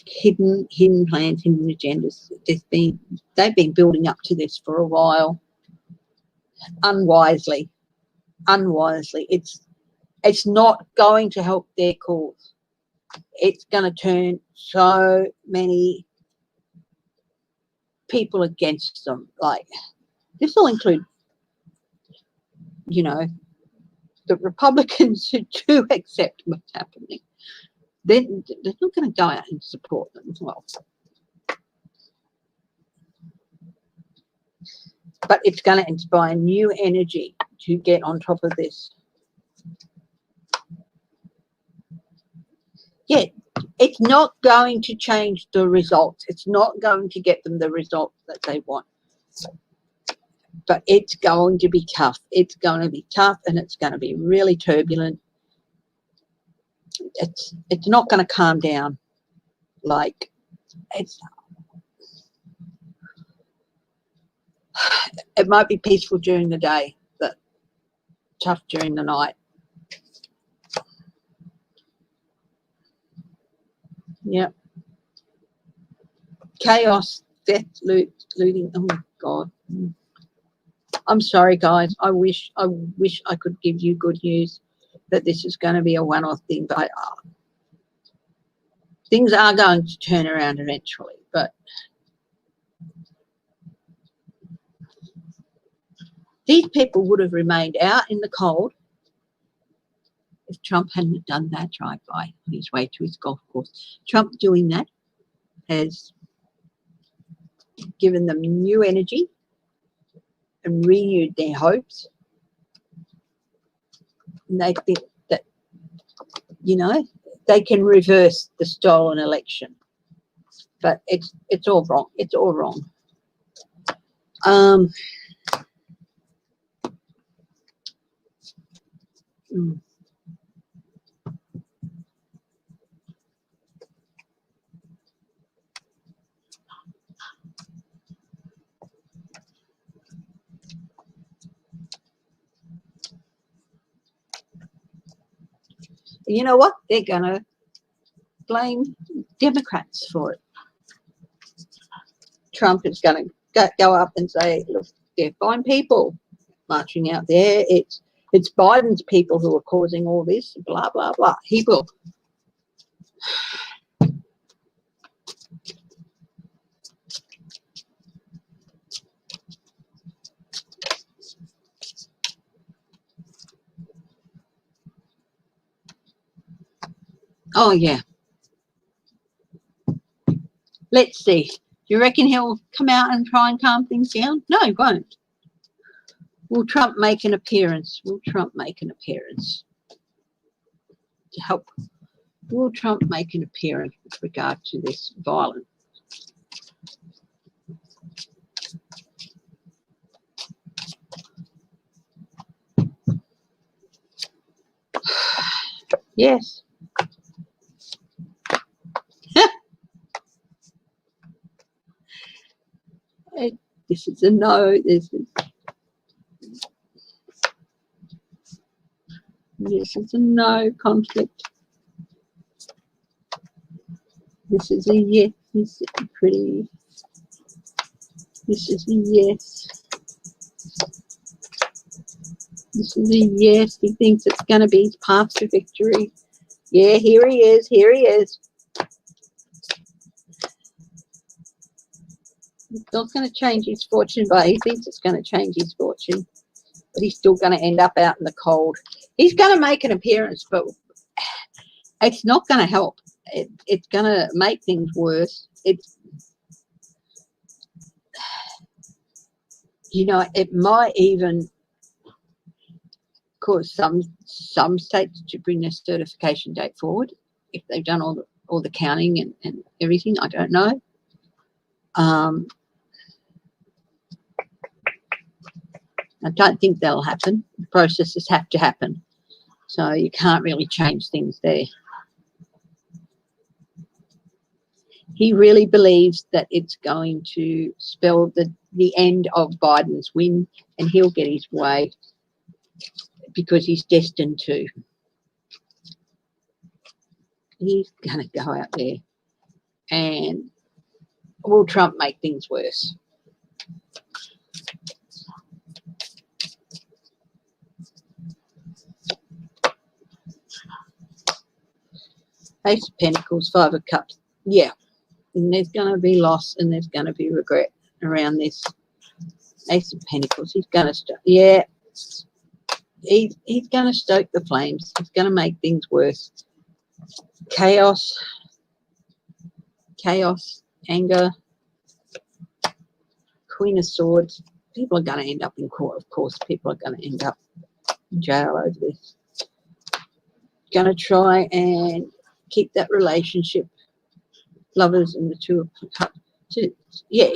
Hidden plans, hidden agendas. They've been building up to this for a while. Unwisely. It's not going to help their cause. It's going to turn so many people against them. Like, this will include, the Republicans who do accept what's happening. They're not going to go out and support them as well. But it's going to inspire new energy to get on top of this. Yeah, it's not going to change the results. It's not going to get them the results that they want. But it's going to be tough. It's going to be tough, and it's going to be really turbulent. It's not going to calm down. Like, it might be peaceful during the day, but tough during the night. Yep. Chaos, death, looting. Oh my God. I'm sorry, guys. I wish I could give you good news that this is going to be a one-off thing, but things are going to turn around eventually. But these people would have remained out in the cold if Trump hadn't done that drive-by on his way to his golf course. Trump doing that has given them new energy and renewed their hopes. And they think that, you know, they can reverse the stolen election. But it's all wrong. It's all wrong. You know what? They're going to blame Democrats for it. Trump is going to go up and say, look, they're fine people marching out there. It's Biden's people who are causing all this, blah, blah, blah. He will. Oh, yeah. Let's see. Do you reckon he'll come out and try and calm things down? No, he won't. Will Trump make an appearance? Will Trump make an appearance to help? Will Trump make an appearance with regard to this violence? Yes. This is a no. This is a no conflict. This is a yes. He's sitting pretty. This is a yes. This is a yes. He thinks it's going to be his path to victory. Yeah, here he is. Here he is. It's not going to change his fortune, but he thinks it's going to change his fortune. But he's still going to end up out in the cold. He's going to make an appearance, but it's not going to help. It's going to make things worse. It's, you know, it might even cause some states to bring their certification date forward if they've done all the counting and everything. I don't know. I don't think that'll happen. The processes have to happen. So you can't really change things there. He really believes that it's going to spell the end of Biden's win, and he'll get his way because he's destined to. He's going to go out there, and will Trump make things worse? Ace of Pentacles, Five of Cups. Yeah. And there's going to be loss and there's going to be regret around this. Ace of Pentacles. He's going to yeah. He's going to stoke the flames. He's going to make things worse. Chaos. Chaos. Anger. Queen of Swords. People are going to end up in court, of course. People are going to end up in jail over this. Going to try and keep that relationship, lovers and the Two of Cups. Yeah,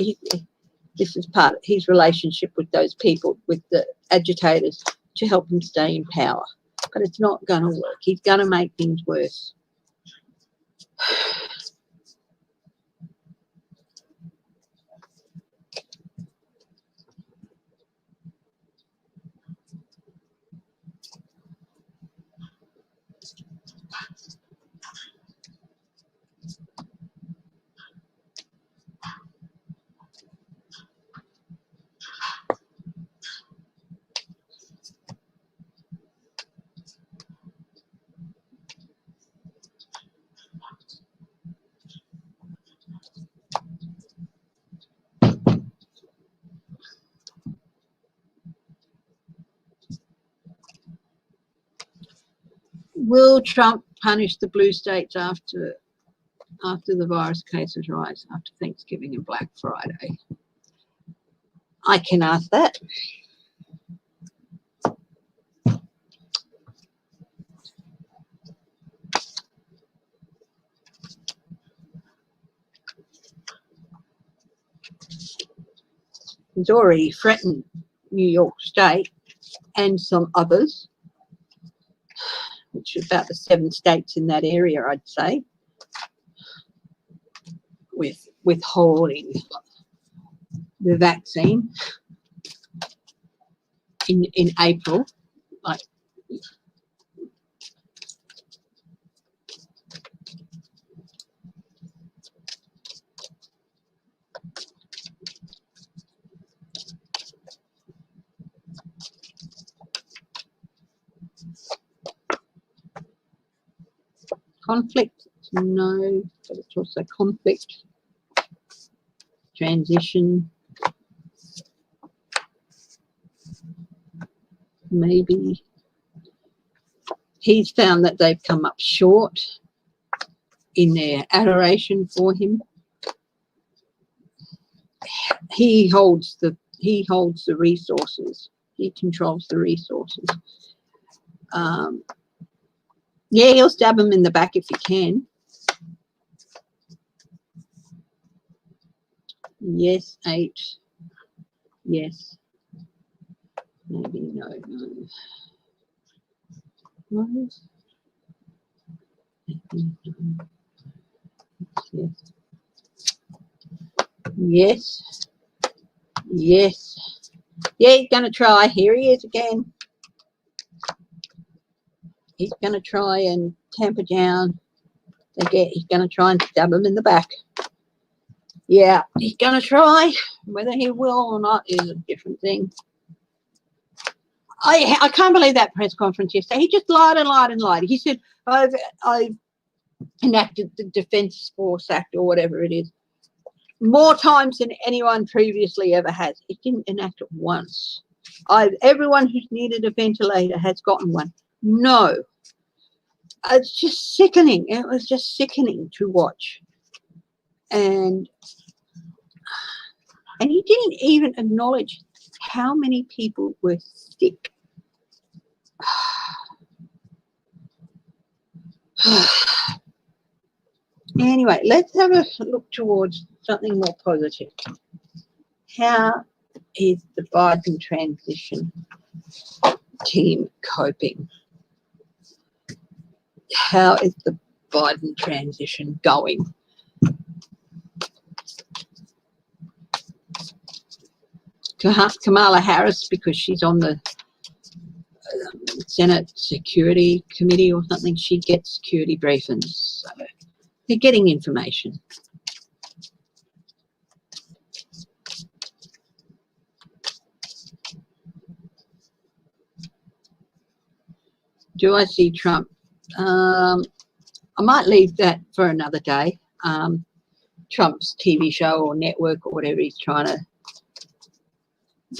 this is part of his relationship with those people, with the agitators, to help him stay in power. But it's not going to work. He's going to make things worse. Will Trump punish the blue states after the virus cases rise after Thanksgiving and Black Friday? I can ask that. He's already threatened New York State and some others, which is about the 7 states in that area, I'd say, with withholding the vaccine in April. Like, conflict, no, but it's also conflict, transition, maybe. He's found that they've come up short in their adoration for him. He holds the resources. He controls the resources. Yeah, he'll stab him in the back if he can. Yes, 8. Yes. Maybe no. Yes. Yes. Yes. Yeah, he's going to try. Here he is again. He's going to try and tamper down. He's going to try and stab him in the back. Yeah, he's going to try. Whether he will or not is a different thing. I can't believe that press conference yesterday. He just lied and lied and lied. He said, I've enacted the Defence Force Act or whatever it is more times than anyone previously ever has. He didn't enact it once. Everyone who's needed a ventilator has gotten one. No. It's just sickening. It was just sickening to watch. And he didn't even acknowledge how many people were sick. Anyway, let's have a look towards something more positive. How is the Biden transition team coping? How is the Biden transition going? Kamala Harris, because she's on the Senate Security Committee or something, she gets security briefings. So they're getting information. Do I see Trump? I might leave that for another day. Trump's TV show or network or whatever he's trying to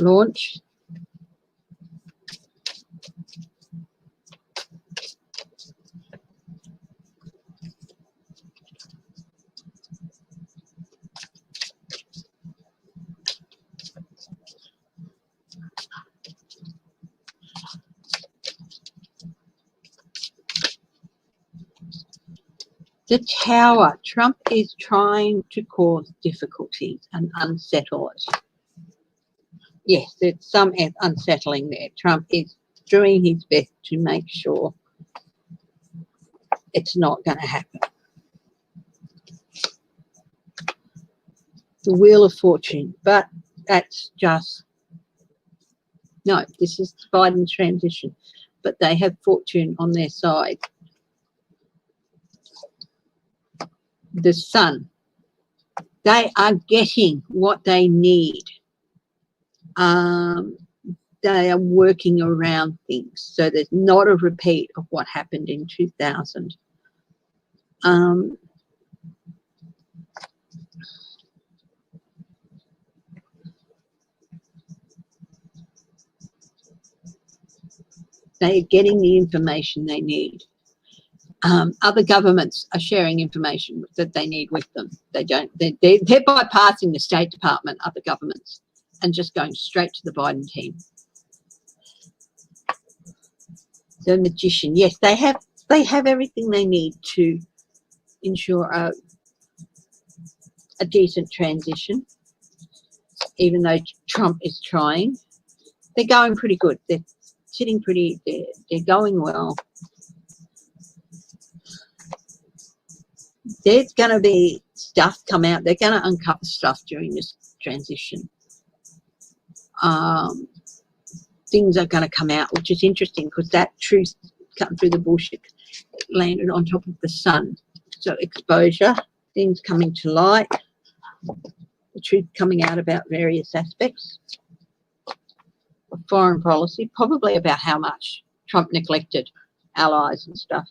launch. The Tower. Trump is trying to cause difficulties and unsettle it. Yes, there's some unsettling there. Trump is doing his best to make sure it's not going to happen. The Wheel of Fortune, but that's just, no, this is Biden's transition, but they have fortune on their side. The Sun, they are getting what they need. They are working around things, so there's not a repeat of what happened in 2000. They are getting the information they need. Other governments are sharing information that they need with them. They're bypassing the State Department, other governments, and just going straight to the Biden team. The Magician, yes, they have everything they need to ensure a decent transition, even though Trump is trying. They're going pretty good. They're sitting pretty, they're going well. There's going to be stuff come out. They're going to uncover stuff during this transition. Things are going to come out, which is interesting because that truth cutting through the bullshit landed on top of the sun. So exposure, things coming to light, the truth coming out about various aspects of foreign policy, probably about how much Trump neglected allies and stuff.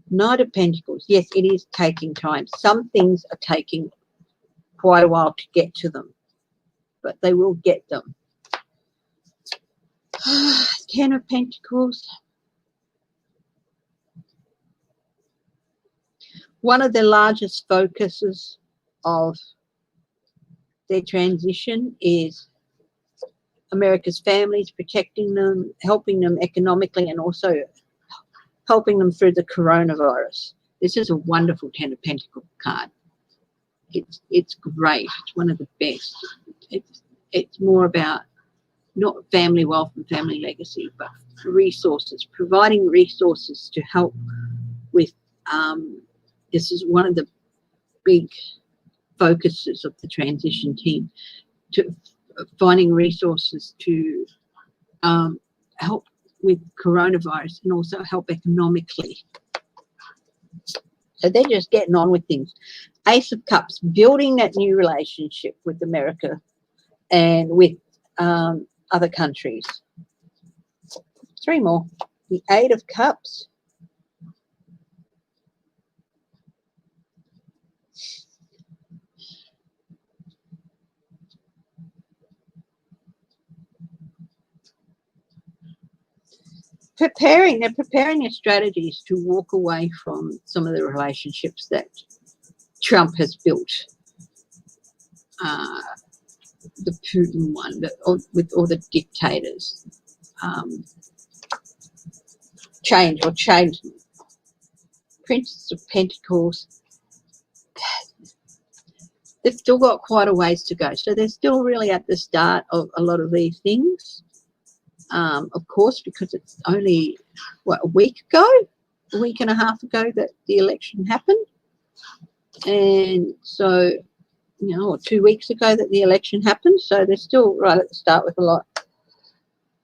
Knight of Pentacles, yes, it is taking time. Some things are taking quite a while to get to them, but they will get them. 10 of Pentacles. One of the largest focuses of their transition is America's families, protecting them, helping them economically, and also helping them through the coronavirus. This is a wonderful 10 of Pentacles card. It's great. It's one of the best. It's more about not family wealth and family legacy, but resources, providing resources to help with, this is one of the big focuses of the transition team, to finding resources to help with coronavirus and also help economically. So they're just getting on with things. Ace of Cups, building that new relationship with America and with other countries. 3 more. The 8 of Cups. They're preparing their strategies to walk away from some of the relationships that Trump has built. The Putin one, with all the dictators. Change. Princess of Pentacles. They've still got quite a ways to go. So they're still really at the start of a lot of these things. Of course, because it's only, a week and a half ago that the election happened. And so, or 2 weeks ago that the election happened. So they're still right at the start with a lot.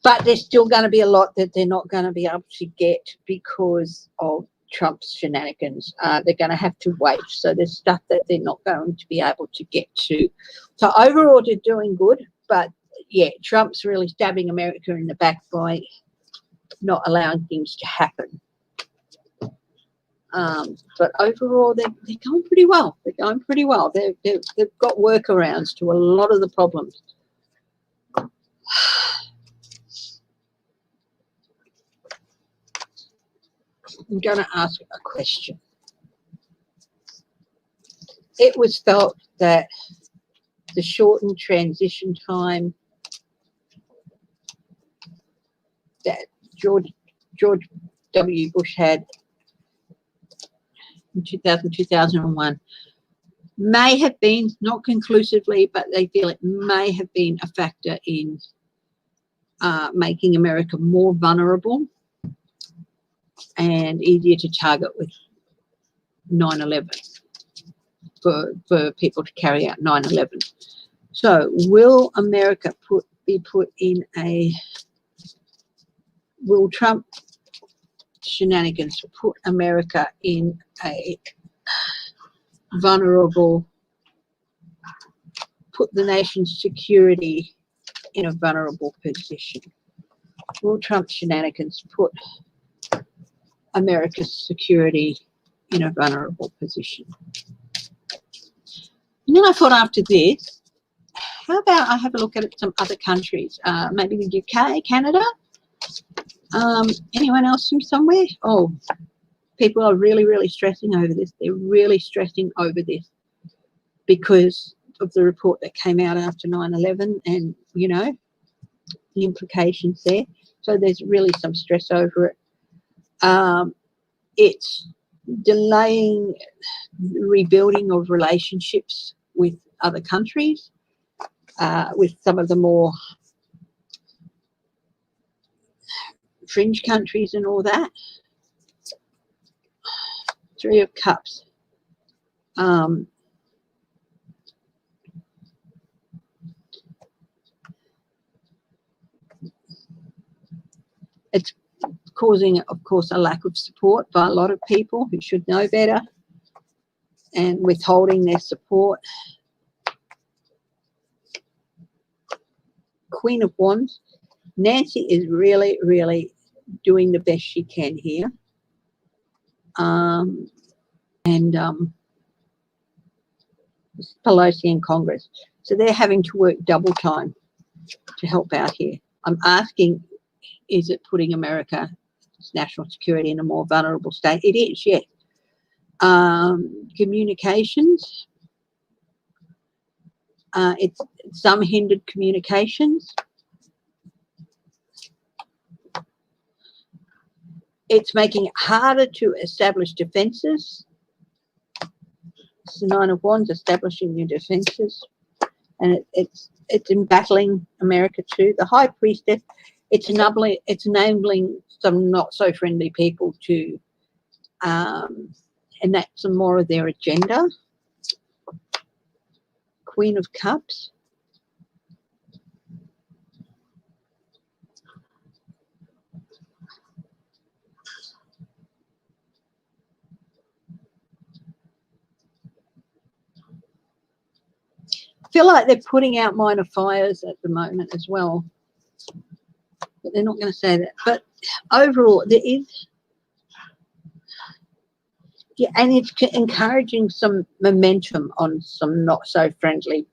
But there's still going to be a lot that they're not going to be able to get because of Trump's shenanigans. They're going to have to wait. So there's stuff that they're not going to be able to get to. So overall, they're doing good. But, yeah, Trump's really stabbing America in the back by not allowing things to happen. But overall, they're going pretty well. They're going pretty well. They've got workarounds to a lot of the problems. I'm going to ask a question. It was felt that the shortened transition time that George W. Bush had in 2001 may have been, not conclusively, but they feel it may have been a factor in making America more vulnerable and easier to target with 9/11 for people to carry out 9/11. So will America will Trump shenanigans put America in a vulnerable, put the nation's security in a vulnerable position? Will Trump's shenanigans put America's security in a vulnerable position? And then I thought, after this, how about I have a look at some other countries, maybe the UK, Canada, anyone else from somewhere? Oh, people are really, really stressing over this. They're really stressing over this because of the report that came out after 9/11 and, you know, the implications there. So there's really some stress over it. It's delaying rebuilding of relationships with other countries, with some of the more fringe countries and all that. Three of Cups. It's causing, of course, a lack of support by a lot of people who should know better and withholding their support. Queen of Wands. Nancy is really, really doing the best she can here. Pelosi in Congress. So they're having to work double time to help out here. I'm asking, is it putting America's national security in a more vulnerable state? It is, yes. Communications. It's some hindered communications. It's making it harder to establish defenses. It's the Nine of Wands, establishing new defenses. And it's embattling America too. The High Priestess, it's enabling some not so friendly people to enact some more of their agenda. Queen of Cups. I feel like they're putting out minor fires at the moment as well, but they're not going to say that. But overall, there is, yeah, and it's encouraging some momentum on some not so friendly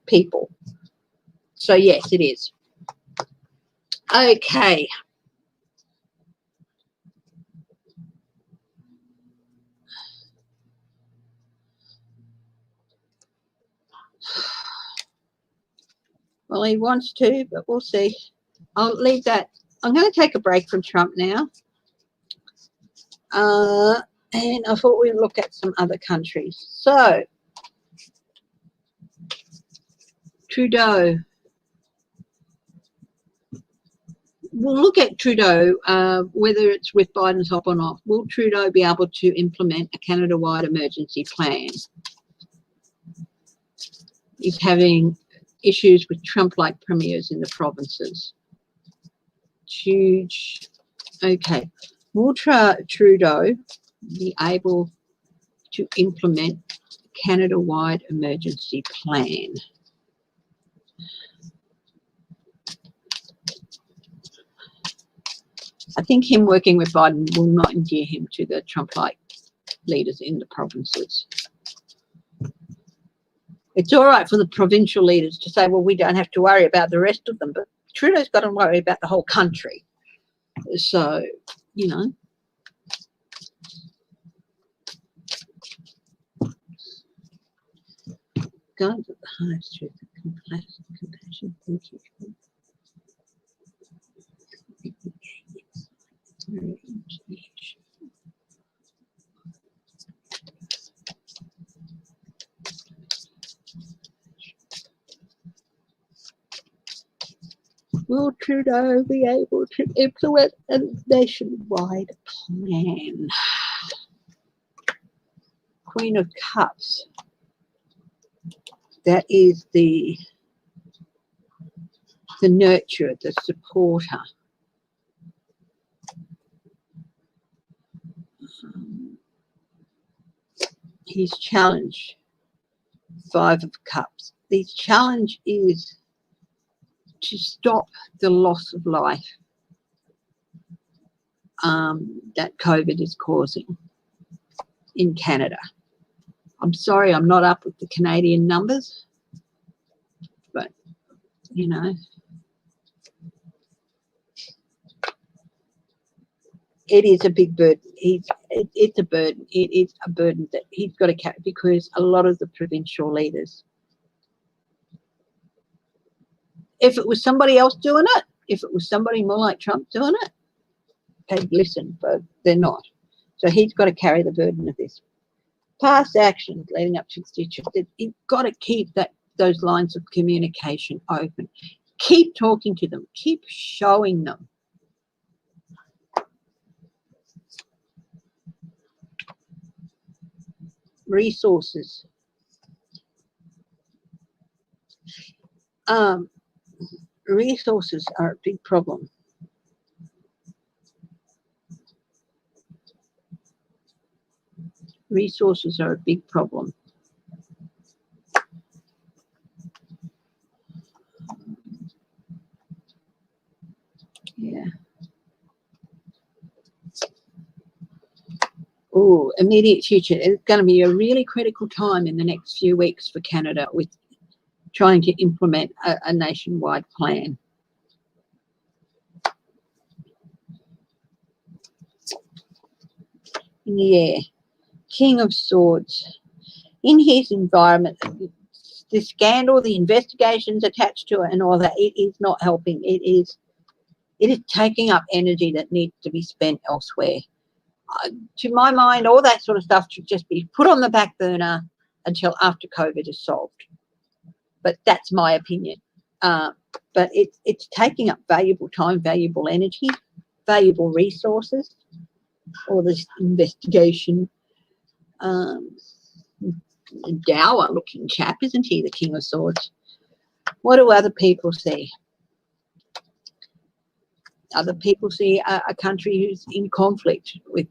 people. So yes, it is. Okay. Well, he wants to, but we'll see. I'll leave that. I'm going to take a break from Trump now. And I thought we'd look at some other countries. So, Trudeau. We'll look at Trudeau, whether it's with Biden's help or not. Will Trudeau be able to implement a Canada-wide emergency plan? He's having issues with Trump-like premiers in the provinces. Huge. Okay. Will Trudeau be able to implement a Canada-wide emergency plan? I think him working with Biden will not endear him to the Trump-like leaders in the provinces. It's all right for the provincial leaders to say, well, we don't have to worry about the rest of them, but Trudeau's got to worry about the whole country. So, you know. God of the highest truth and compassion, thank you. Will Trudeau be able to implement a nationwide plan? Queen of Cups. That is the nurturer, the supporter. He's challenged. Five of Cups. The challenge is to stop the loss of life that COVID is causing in Canada. I'm sorry, I'm not up with the Canadian numbers, but, you know, it is a big burden. It's a burden. It is a burden that he's got to carry, because a lot of the provincial leaders, if it was somebody else doing it, if it was somebody more like Trump doing it, they'd listen, but they're not. So he's got to carry the burden of this. Past actions leading up to constituency, you've got to keep those lines of communication open. Keep talking to them. Keep showing them. Resources. Resources are a big problem. Resources are a big problem. Yeah. Oh, immediate future. It's going to be a really critical time in the next few weeks for Canada with trying to implement a nationwide plan. Yeah. King of Swords. In his environment, the scandal, the investigations attached to it and all that, it is not helping. It is taking up energy that needs to be spent elsewhere. To my mind, all that sort of stuff should just be put on the back burner until after COVID is solved. But that's my opinion. But it's taking up valuable time, valuable energy, valuable resources, all this investigation. Dour-looking chap, isn't he, the King of Swords? What do other people see? Other people see a country who's in conflict with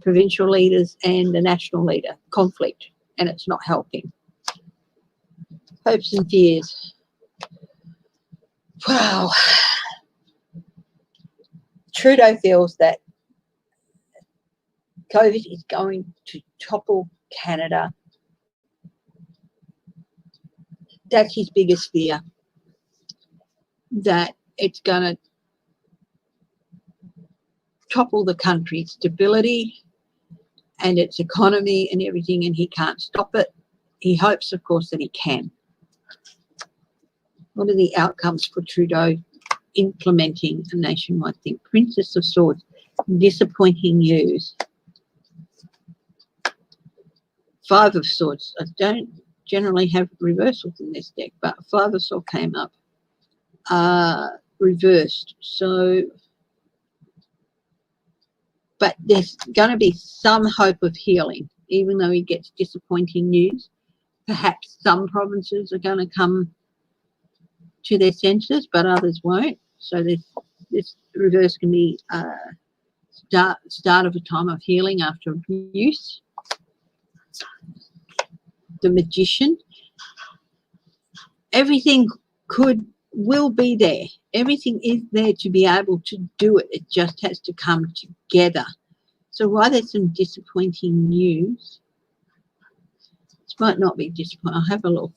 provincial leaders and the national leader. Conflict, and it's not helping. Hopes and fears. Wow. Trudeau feels that COVID is going to topple Canada. That's his biggest fear, that it's going to topple the country's stability and its economy and everything, and he can't stop it. He hopes, of course, that he can. What are the outcomes for Trudeau implementing a nationwide thing? Princess of Swords, disappointing news. Five of Swords. I don't generally have reversals in this deck, but Five of Swords came up reversed. So, but there's going to be some hope of healing, even though he gets disappointing news. Perhaps some provinces are going to come to their senses, but others won't. So this reverse can be start of a time of healing after abuse. The Magician. Everything will be there. Everything is there to be able to do it. It just has to come together. So while there's some disappointing news, this might not be disappointing. I'll have a look.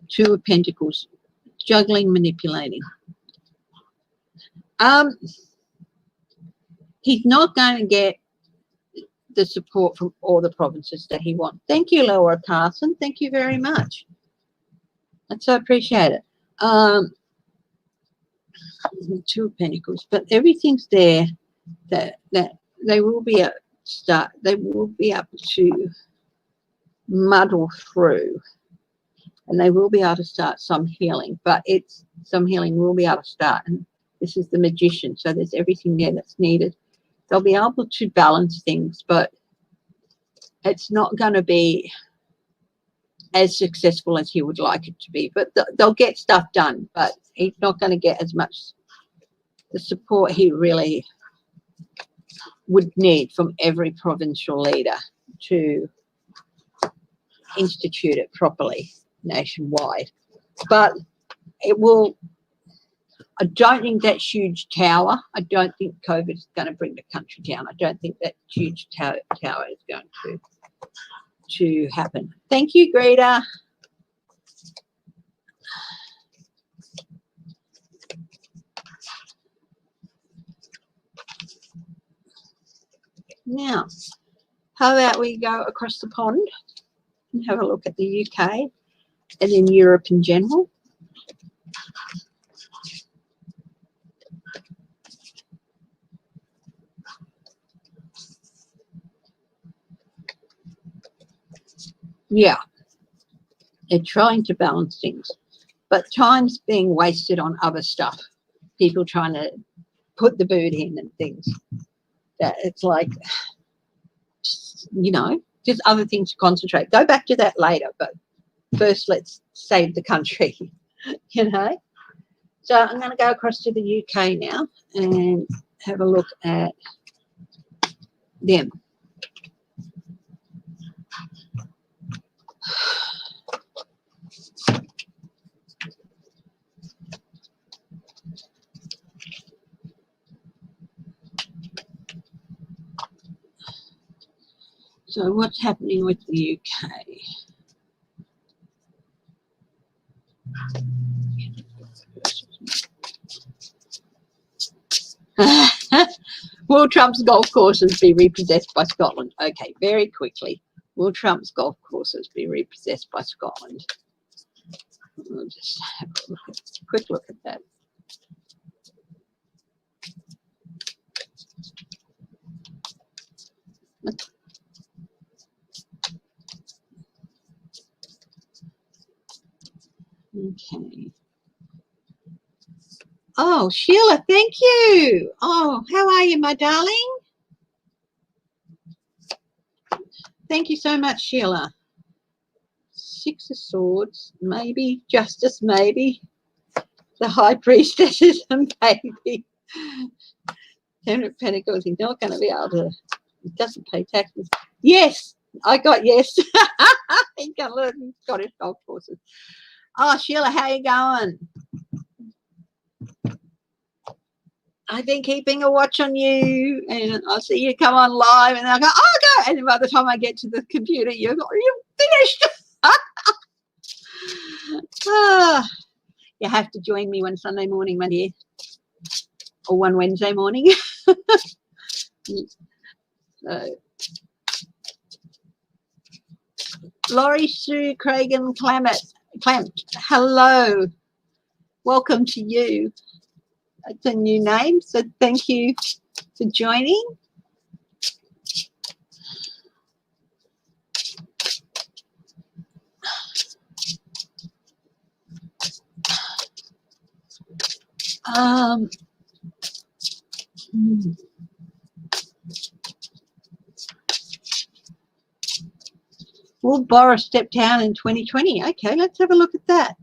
Two of Pentacles, juggling, manipulating. He's not going to get the support from all the provinces that he wants. Thank you, Laura Carson. Thank you very much. I so appreciate it. Two of Pentacles, but everything's there that they will be able to start. They will be able to muddle through, and they will be able to start some healing. But some healing will be able to start, and this is the Magician. So there's everything there that's needed. They'll be able to balance things, but it's not going to be as successful as he would like it to be. But they'll get stuff done, but he's not going to get as much the support he really would need from every provincial leader to institute it properly nationwide. But it will, I don't think that huge tower, I don't think COVID is going to bring the country down. I don't think that huge tower is going to happen. Thank you, Greta. Now, how about we go across the pond and have a look at the UK and then Europe in general. Yeah, they're trying to balance things, but time's being wasted on other stuff. People trying to put the boot in and things. That it's like, you know, just other things to concentrate. Go back to that later, but first let's save the country, you know. So I'm going to go across to the UK now and have a look at them. So what's happening with the UK? Will Trump's golf courses be repossessed by Scotland? Okay, very quickly. Will Trump's golf courses be repossessed by Scotland? We'll just have a quick look at that. Okay. Oh, Sheila, thank you. Oh, how are you, my darling? Thank you so much, Sheila. Six of Swords, maybe. Justice, maybe. The High Priestess is a maybe. Ten of Pentacles, he's not going to be able to, he doesn't pay taxes. Yes, I got yes. He's going to learn Scottish golf courses. Oh, Sheila, how you going? I've been keeping a watch on you, and I'll see you come on live, and I'll go, oh, go. And by the time I get to the computer, you're finished. You have to join me one Sunday morning, my dear, or one Wednesday morning. So, Laurie Sue Cragen Clamp, hello, welcome to you. It's a new name, so thank you for joining. Will Boris step down in 2020? Okay, let's have a look at that.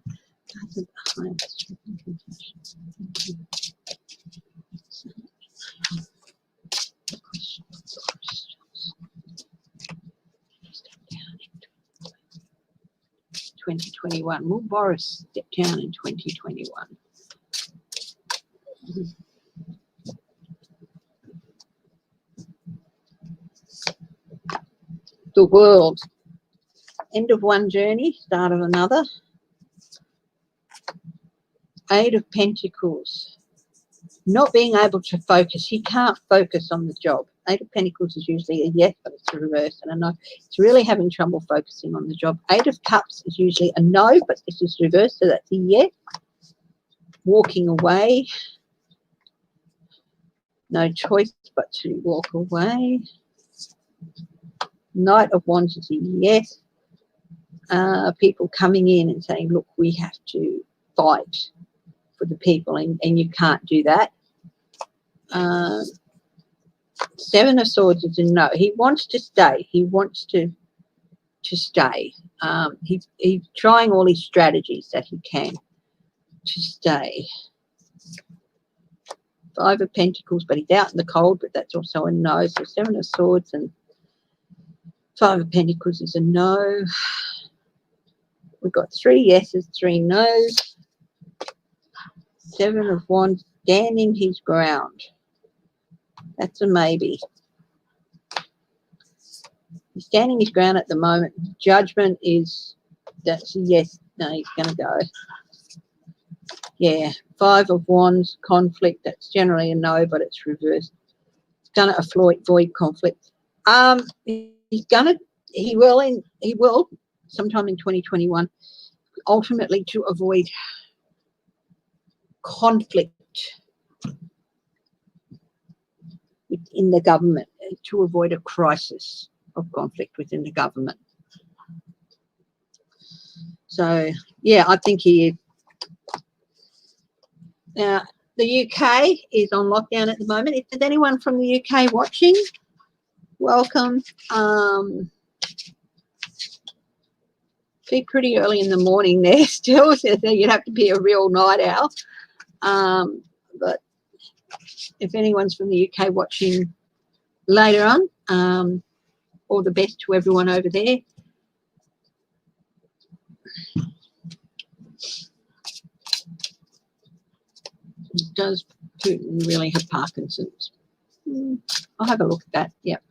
2021. Will Boris step down in 2021? The World. End of one journey, start of another. Eight of Pentacles. Not being able to focus. He can't focus on the job. Eight of Pentacles is usually a yes, but it's a reverse. And I know it's really having trouble focusing on the job. Eight of Cups is usually a no, but this is reverse, so that's a yes. Walking away. No choice but to walk away. Knight of Wands is a yes. People coming in and saying, look, we have to fight for the people, and you can't do that. Seven of Swords is a no. He wants to stay. He wants to stay. He's trying all his strategies that he can to stay. Five of Pentacles, but he's out in the cold, but that's also a no. So Seven of Swords and Five of Pentacles is a no. We've got three yeses, three no's. Seven of Wands, standing his ground. That's a maybe. He's standing his ground at the moment. Judgment is, that's a yes. No, he's going to go. Yeah. Five of Wands, conflict. That's generally a no, but it's reversed. It's going to avoid conflict. He will sometime in 2021, ultimately to avoid conflict within the government, to avoid a crisis of conflict within the government. So, yeah, I think he is. Now, the UK is on lockdown at the moment. If there's anyone from the UK watching, welcome. Be pretty early in the morning there still, so you'd have to be a real night owl. But if anyone's from the UK watching later on, all the best to everyone over there. Does Putin really have Parkinson's? I'll have a look at that. Yep.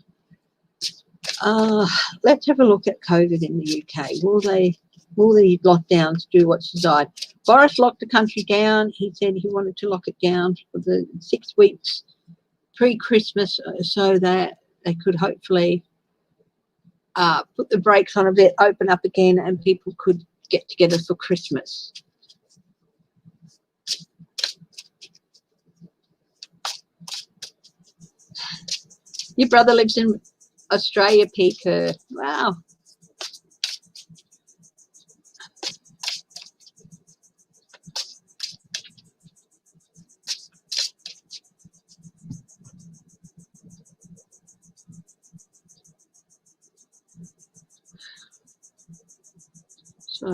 Let's have a look at COVID in the UK. Will the lockdowns do what's desired? Boris locked the country down. He said he wanted to lock it down for the 6 weeks pre-Christmas so that they could hopefully put the brakes on a bit, open up again, and people could get together for Christmas. Your brother lives in Australia, Peter. Wow. So,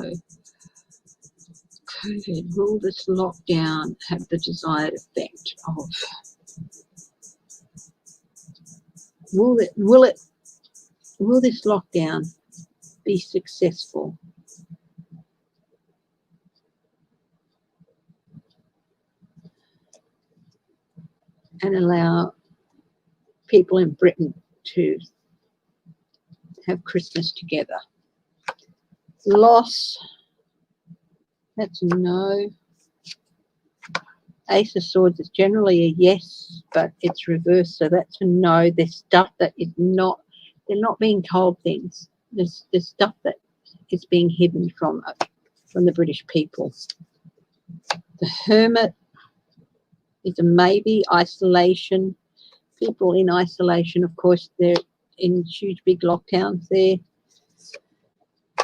COVID, will this lockdown have the desired effect of? Will this lockdown be successful? And allow people in Britain to have Christmas together? Loss, that's a no. Ace of Swords is generally a yes, but it's reversed, so that's a no. There's stuff that is not, they're not being told things. There's stuff that is being hidden from the British people. The Hermit is a maybe. Isolation, people in isolation, of course, they're in huge big lockdowns there.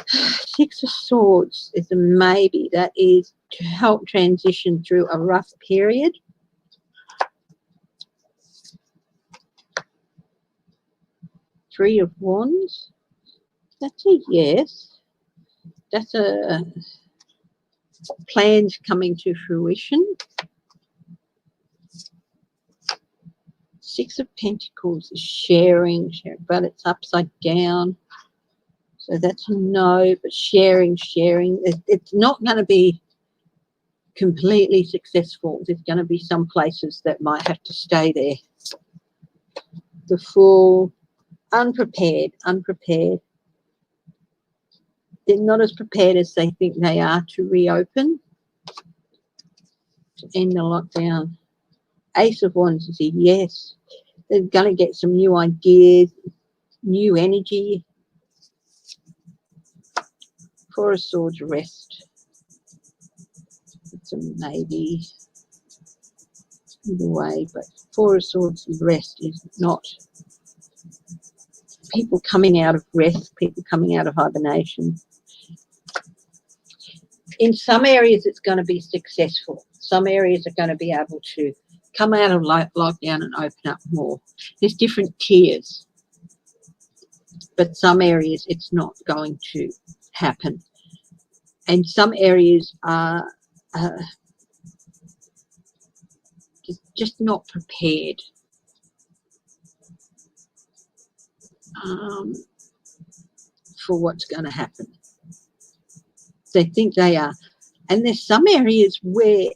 Six of Swords is a maybe. That is to help transition through a rough period. Three of Wands, that's a yes. That's a plans coming to fruition. Six of Pentacles is sharing, but it's upside down. So that's a no, but sharing. It's not going to be completely successful. There's going to be some places that might have to stay there. The Fool, unprepared. They're not as prepared as they think they are to reopen, to end the lockdown. Ace of Wands is a yes. They're going to get some new ideas, new energy. Four of Swords, rest. It's a maybe either way, but Four of Swords, rest is not. People coming out of rest, people coming out of hibernation. In some areas, it's going to be successful. Some areas are going to be able to come out of lockdown and open up more. There's different tiers, but some areas it's not going to happen. And some areas are just not prepared. For what's going to happen. They think they are. And there's some areas where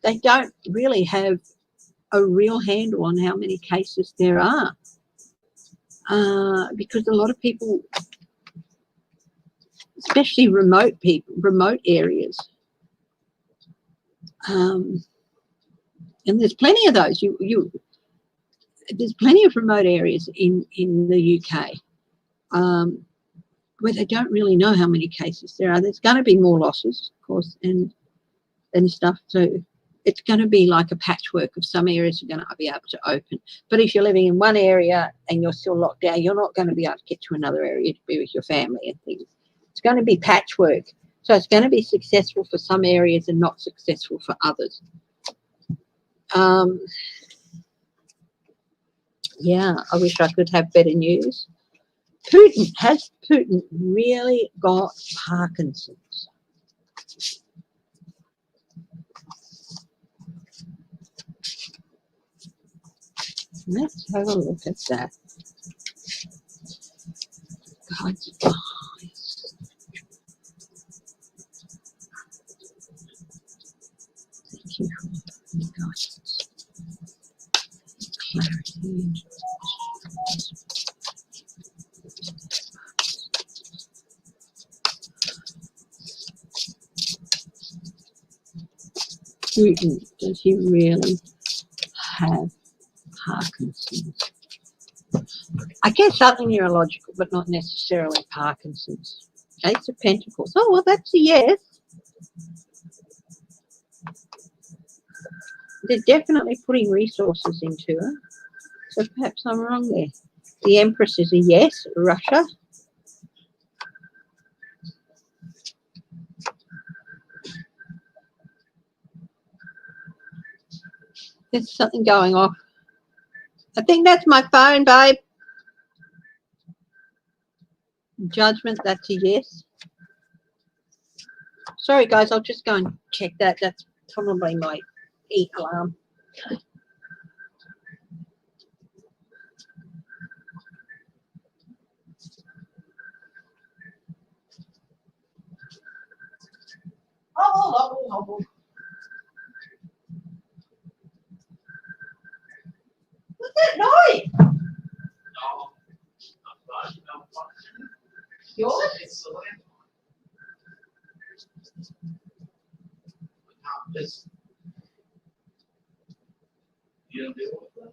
they don't really have a real handle on how many cases there are. Because a lot of people, especially remote areas, and there's plenty of those. there's plenty of remote areas in the UK where they don't really know how many cases there are. There's going to be more losses, of course, and stuff. So it's going to be like a patchwork of some areas are going to be able to open. But if you're living in one area and you're still locked down, you're not going to be able to get to another area to be with your family and things. It's going to be patchwork. So it's going to be successful for some areas and not successful for others. Yeah, I wish I could have better news. Has Putin really got Parkinson's? Let's have a look at that. God's eyes. Thank you for the guidance. Clarity. Putin, does he really have Parkinson's? I guess something neurological, but not necessarily Parkinson's. Ace of Pentacles. Oh, well, that's a yes. They're definitely putting resources into it. So perhaps I'm wrong there. The Empress is a yes, Russia. There's something going off. I think that's my phone, babe. Judgment, that's a yes. Sorry, guys, I'll just go and check that. That's probably my alarm. Oh. What's that noise? Yours? You don't deal with that?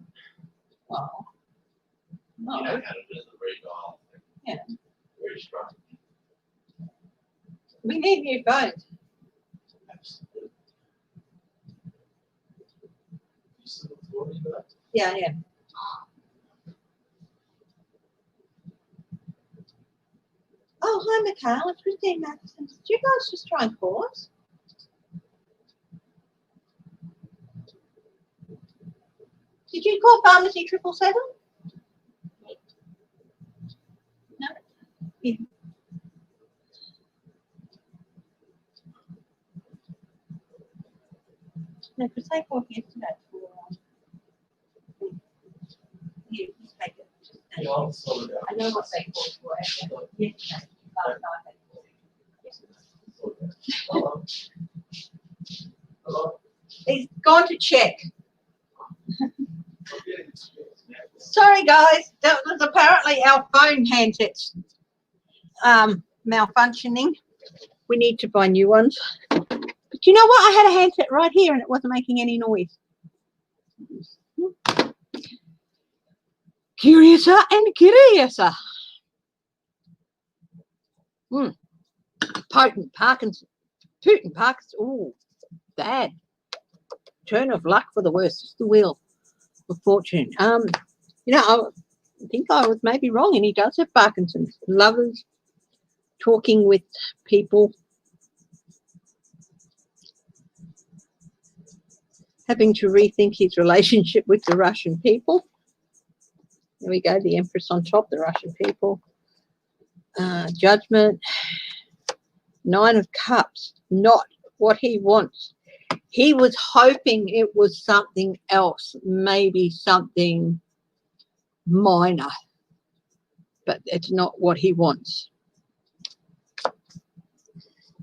Oh. No. You know how to do the radar. Yeah. Very strong. We need new phones. Absolutely. You still recording that? Yeah. Oh, hi, Mikhail. It's Christine Matheson. Did you guys just try and call us? Did you call pharmacy 777? No. Yeah. No, because they called yesterday for you just take it. Yeah, I'll sort it out. I know what they called for yesterday. Last night they called. Hello. Hello. He's gone to check. Okay. Sorry, guys. That was apparently our phone handsets malfunctioning. We need to buy new ones. But you know what? I had a handset right here and it wasn't making any noise. Curiouser and curiouser. Potent Parkinson. Putin Parkinson. Oh, bad. Turn of luck for the worst. It's the wheel of fortune. You know, I think I was maybe wrong, and he does have Parkinson's. Lovers, talking with people, having to rethink his relationship with the Russian people. There we go, the Empress on top, the Russian people. Judgment. 9 of Cups, not what he wants. He was hoping it was something else, maybe something minor, but it's not what he wants.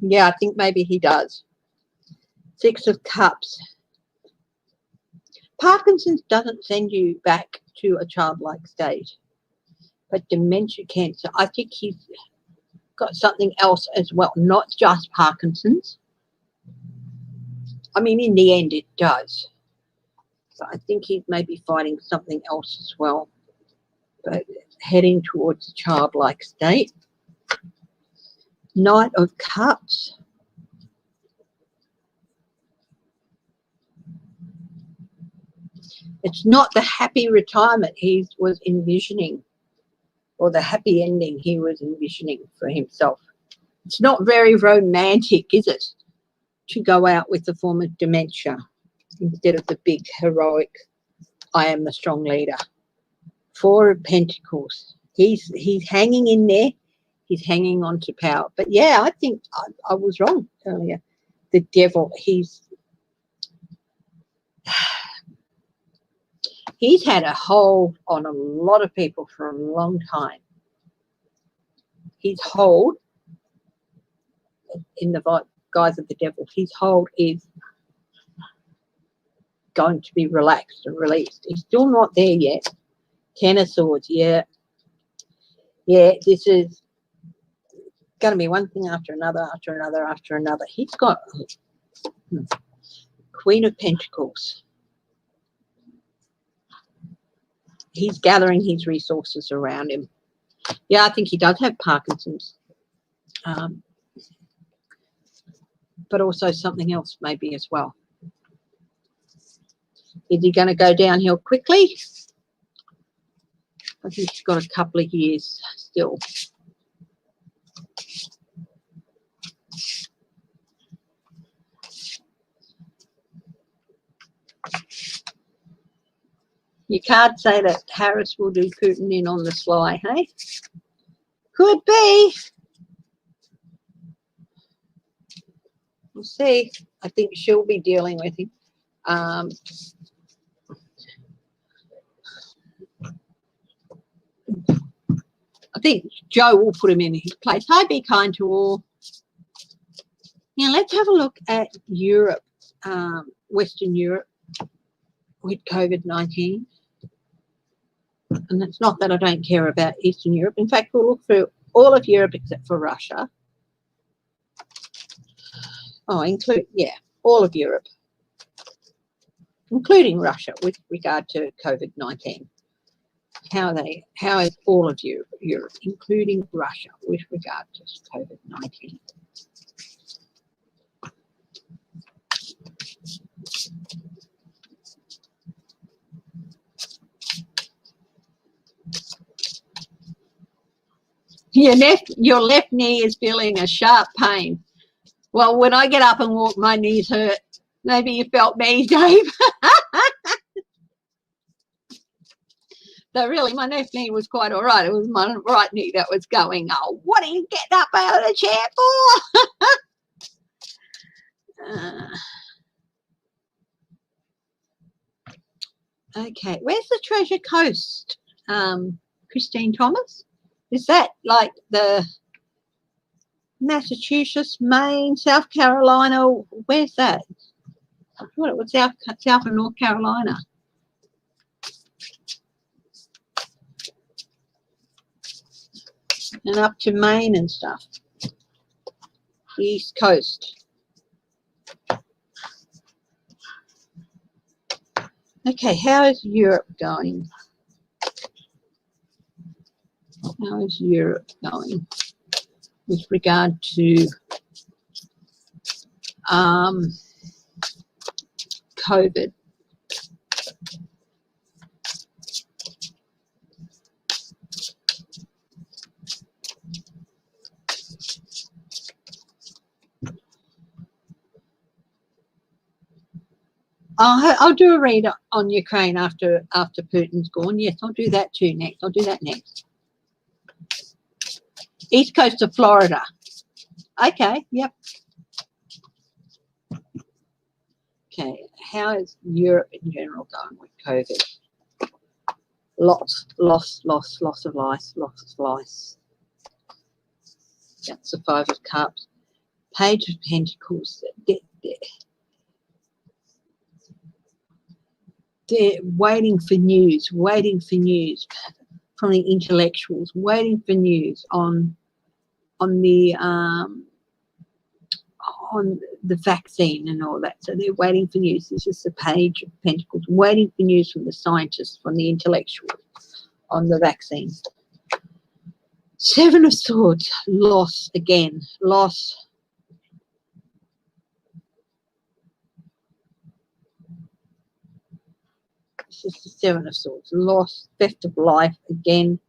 Yeah, I think maybe he does. 6 of Cups. Parkinson's doesn't send you back to a childlike state, but dementia can. So I think he's got something else as well, not just Parkinson's. I mean, in the end, it does. So I think he's maybe fighting something else as well, but heading towards a childlike state. Knight of Cups. It's not the happy retirement he was envisioning, or the happy ending he was envisioning for himself. It's not very romantic, is it, to go out with the form of dementia instead of the big heroic, I am the strong leader. Four of Pentacles. He's hanging in there. He's hanging on to power. But yeah, I think I was wrong earlier. The Devil, he's had a hold on a lot of people for a long time. His hold, in the guise of the Devil, his hold is going to be relaxed and released. He's still not there yet. Ten of Swords, yeah. Yeah, this is going to be one thing after another, after another, after another. He's got Queen of Pentacles. He's gathering his resources around him. Yeah, I think he does have Parkinson's. But also something else maybe as well. Is he going to go downhill quickly? I think he's got a couple of years still. You can't say that Harris will do Putin in on the sly, hey? Could be. We'll see. I think she'll be dealing with him. I think Joe will put him in his place. Hi, be kind to all. Now, let's have a look at Europe, Western Europe, with COVID-19. And it's not that I don't care about Eastern Europe. In fact, we'll look through all of Europe except for Russia. Oh, all of Europe, including Russia, with regard to COVID-19. How is all of Europe, including Russia, with regard to COVID-19? Your left knee is feeling a sharp pain. Well, when I get up and walk, my knees hurt. Maybe you felt me, Dave. So really, my left knee was quite all right. It was my right knee that was going, oh, what are you getting up out of the chair for? Okay, where's the Treasure Coast? Christine Thomas? Is that like the Massachusetts, Maine, South Carolina? Where's that? I thought it was South and North Carolina. And up to Maine and stuff. East Coast. Okay, how is Europe going? How is Europe going with regard to COVID? I'll do a read on Ukraine after Putin's gone. Yes, I'll do that too next. I'll do that next. East coast of Florida. Okay, yep. Okay, how is Europe in general going with COVID? Loss of life. That's the Five of Cups. Page of Pentacles. They're waiting for news from the intellectuals, waiting for news on the on the vaccine and all that. So they're waiting for news. This is the Page of Pentacles, waiting for news from the scientists, from the intellectuals on the vaccine. Seven of Swords, loss again, loss. This is the Seven of Swords, loss, theft of life again.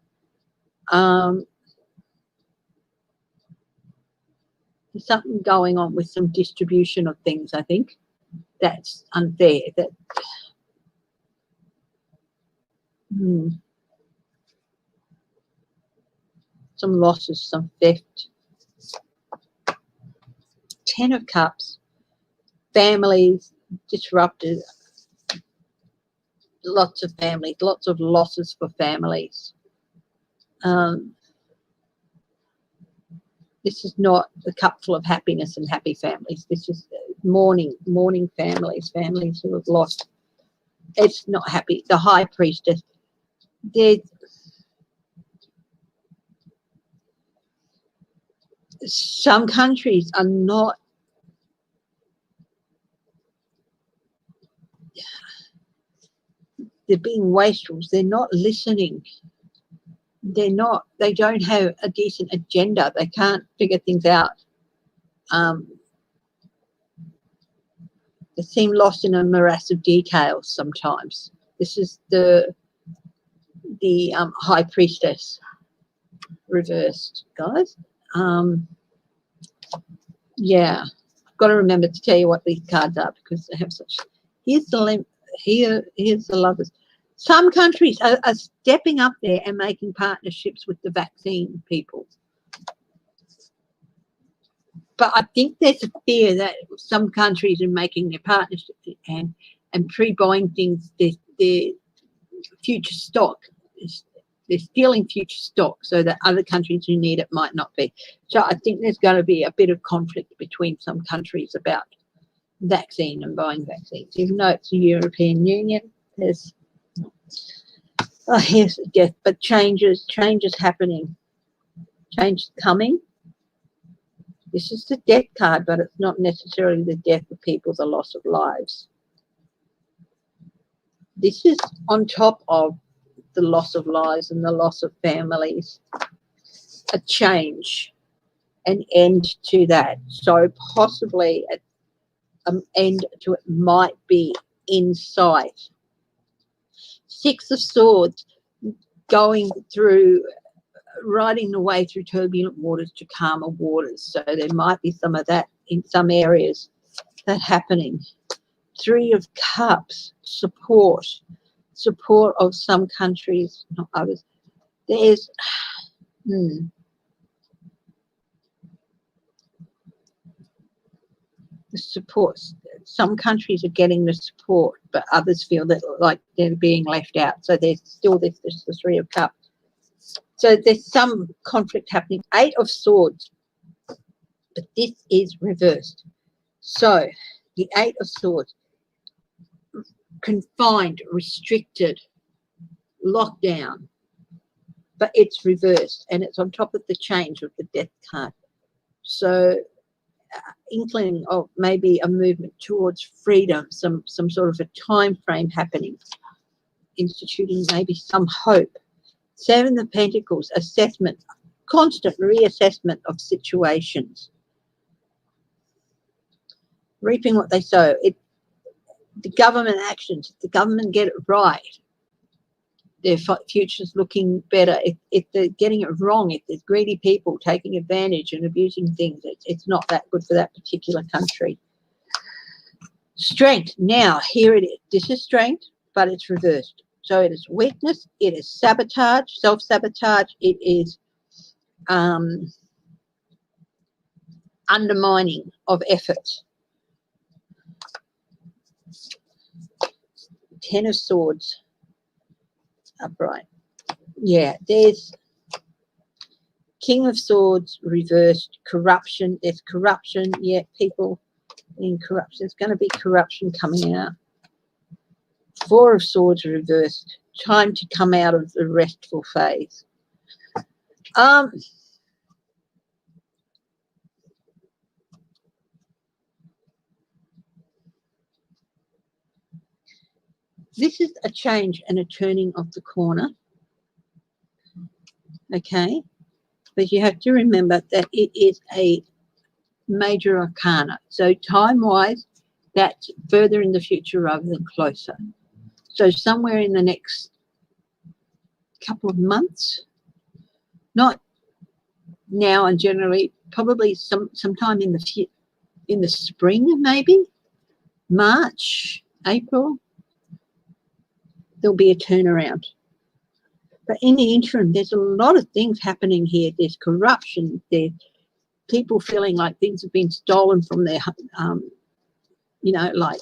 There's something going on with some distribution of things, I think. That's unfair. That some losses, some theft. 10 of Cups, families disrupted, lots of families, lots of losses for families. This is not the cup full of happiness and happy families. This is mourning families, families who have lost. It's not happy. The High Priestess, there's some countries are not, they're being wastrels. They're not listening. They don't have a decent agenda. They can't figure things out. They seem lost in a morass of details sometimes. This is the High Priestess reversed, guys. Yeah, I've got to remember to tell you what these cards are because they have such. Here's the Lovers. Some countries are stepping up there and making partnerships with the vaccine people. But I think there's a fear that some countries are making their partnerships and pre-buying things, their future stock. They're stealing future stock so that other countries who need it might not be. So I think there's going to be a bit of conflict between some countries about vaccine and buying vaccines. Even though it's the European Union, there's here's death, but change is happening. Change is coming. This is the death card, but it's not necessarily the death of people, the loss of lives. This is on top of the loss of lives and the loss of families. A change, an end to that. So possibly an end to it might be in sight. Six of Swords, going through, riding the way through turbulent waters to calmer waters. So there might be some of that in some areas that happening. Three of Cups, support of some countries, not others. There's the support. Some countries are getting the support, but others feel that like they're being left out. So there's still this the Three of Cups. So there's some conflict happening. Eight of Swords, but this is reversed. So the Eight of Swords, confined, restricted, locked down, but it's reversed and it's on top of the change of the Death card. So inkling of maybe a movement towards freedom, some sort of a time frame happening, instituting maybe some hope. Seven of Pentacles, assessment, constant reassessment of situations. Reaping what they sow. The government actions, if the government get it right, their future's looking better. If they're getting it wrong, if there's greedy people taking advantage and abusing things, it's not that good for that particular country. Strength. Now, here it is. This is strength, but it's reversed. So it is weakness, it is sabotage, self-sabotage, it is undermining of effort. Ten of Swords, upright. Yeah, there's King of Swords, reversed, corruption. There's corruption, yeah, people in corruption. There's going to be corruption coming out. Four of Swords, reversed. Time to come out of the restful phase. this is a change and a turning of the corner. Okay, but you have to remember that it is a major arcana. So time-wise, that's further in the future rather than closer. So somewhere in the next couple of months, not now, and generally probably sometime in the spring, maybe March, April, there'll be a turnaround. But in the interim, there's a lot of things happening here. There's corruption. There's people feeling like things have been stolen from their, you know, like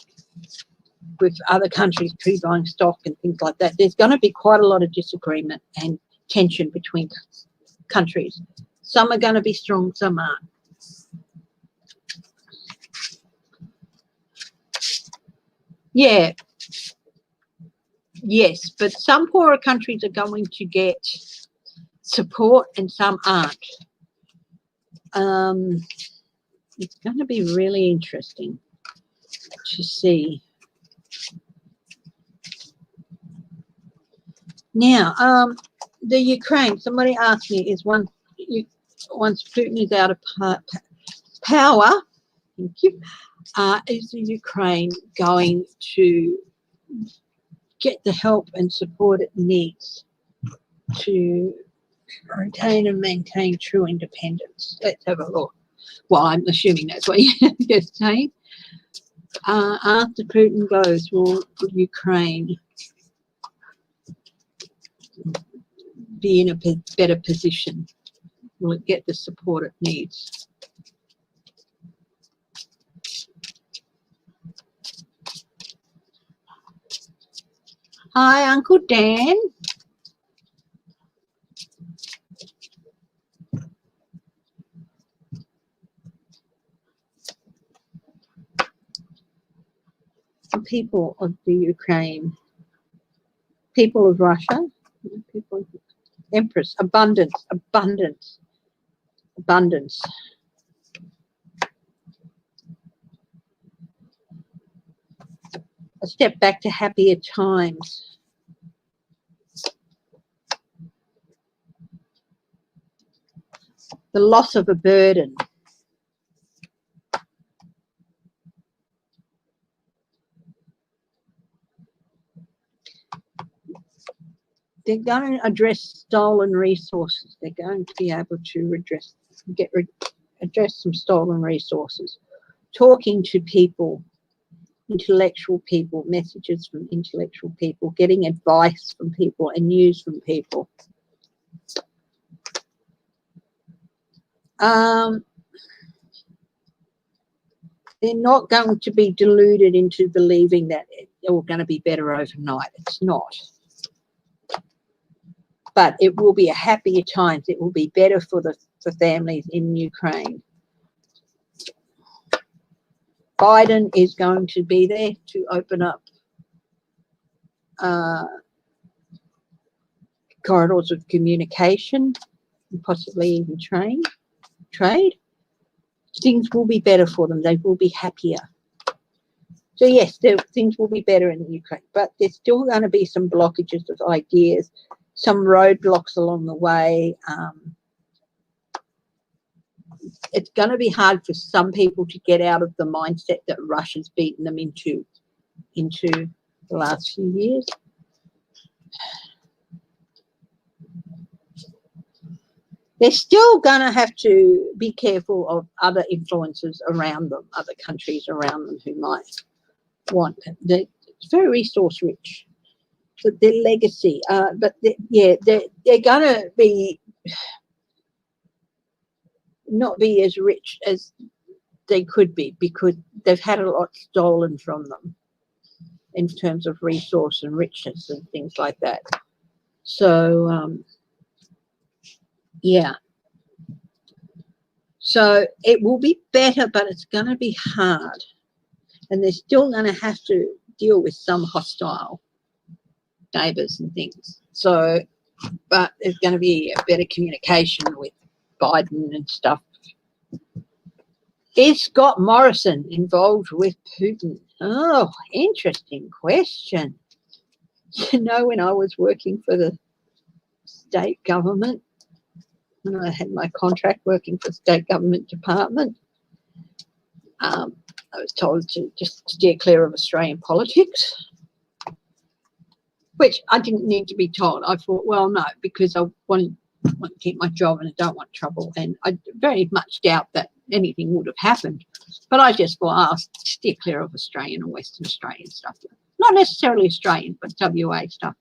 with other countries pre-buying stock and things like that. There's going to be quite a lot of disagreement and tension between countries. Some are going to be strong, some aren't. Yeah. Yes, but some poorer countries are going to get support and some aren't. It's going to be really interesting to see. Now, the Ukraine, somebody asked me, once Putin is out of power, thank you, is the Ukraine going to get the help and support it needs to retain and maintain true independence? Let's have a look. Well, I'm assuming that's what you're saying. After Putin goes, will Ukraine be in a better position? Will it get the support it needs? Hi, Uncle Dan. The people of the Ukraine, people of Russia, people, Empress, abundance, abundance, abundance. A step back to happier times. The loss of a burden. They're going to address stolen resources. They're going to be able to address some stolen resources. Talking to people, intellectual people, messages from intellectual people, getting advice from people and news from people. They're not going to be deluded into believing that it's all going to be better overnight. It's not. But it will be a happier times. It will be better for the families in Ukraine. Biden is going to be there to open up corridors of communication and possibly even trade. Things will be better for them. They will be happier. So yes, things will be better in Ukraine, but there's still going to be some blockages of ideas, some roadblocks along the way. It's going to be hard for some people to get out of the mindset that Russia's beaten them into the last few years. They're still going to have to be careful of other influences around them, other countries around them who might want them. It's very resource rich. But their legacy, they're going to be not be as rich as they could be because they've had a lot stolen from them in terms of resource and richness and things like that. So, yeah. So it will be better, but it's going to be hard. And they're still going to have to deal with some hostile neighbours and things. So, but there's going to be a better communication with Biden and stuff. Is Scott Morrison involved with Putin? Oh, interesting question. You know, when I was working for the state government, and I had my contract working for the state government department, I was told to just steer clear of Australian politics, which I didn't need to be told. I thought, well, no, because I want to keep my job and I don't want trouble. And I very much doubt that anything would have happened. But I just thought, I'll steer clear of Australian or Western Australian stuff. Not necessarily Australian, but WA stuff,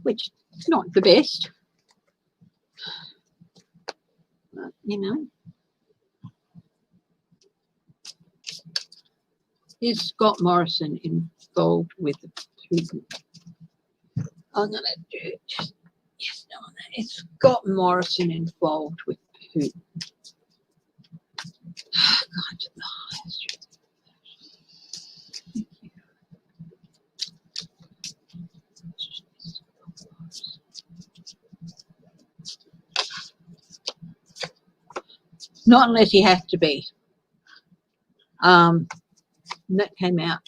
which is not the best. But, you know. Is Scott Morrison involved with Putin? I'm going to do it. Yes, no, is Scott Morrison involved with Putin? Oh, God, to the highest truth. Thank you. Not unless he has to be. That came out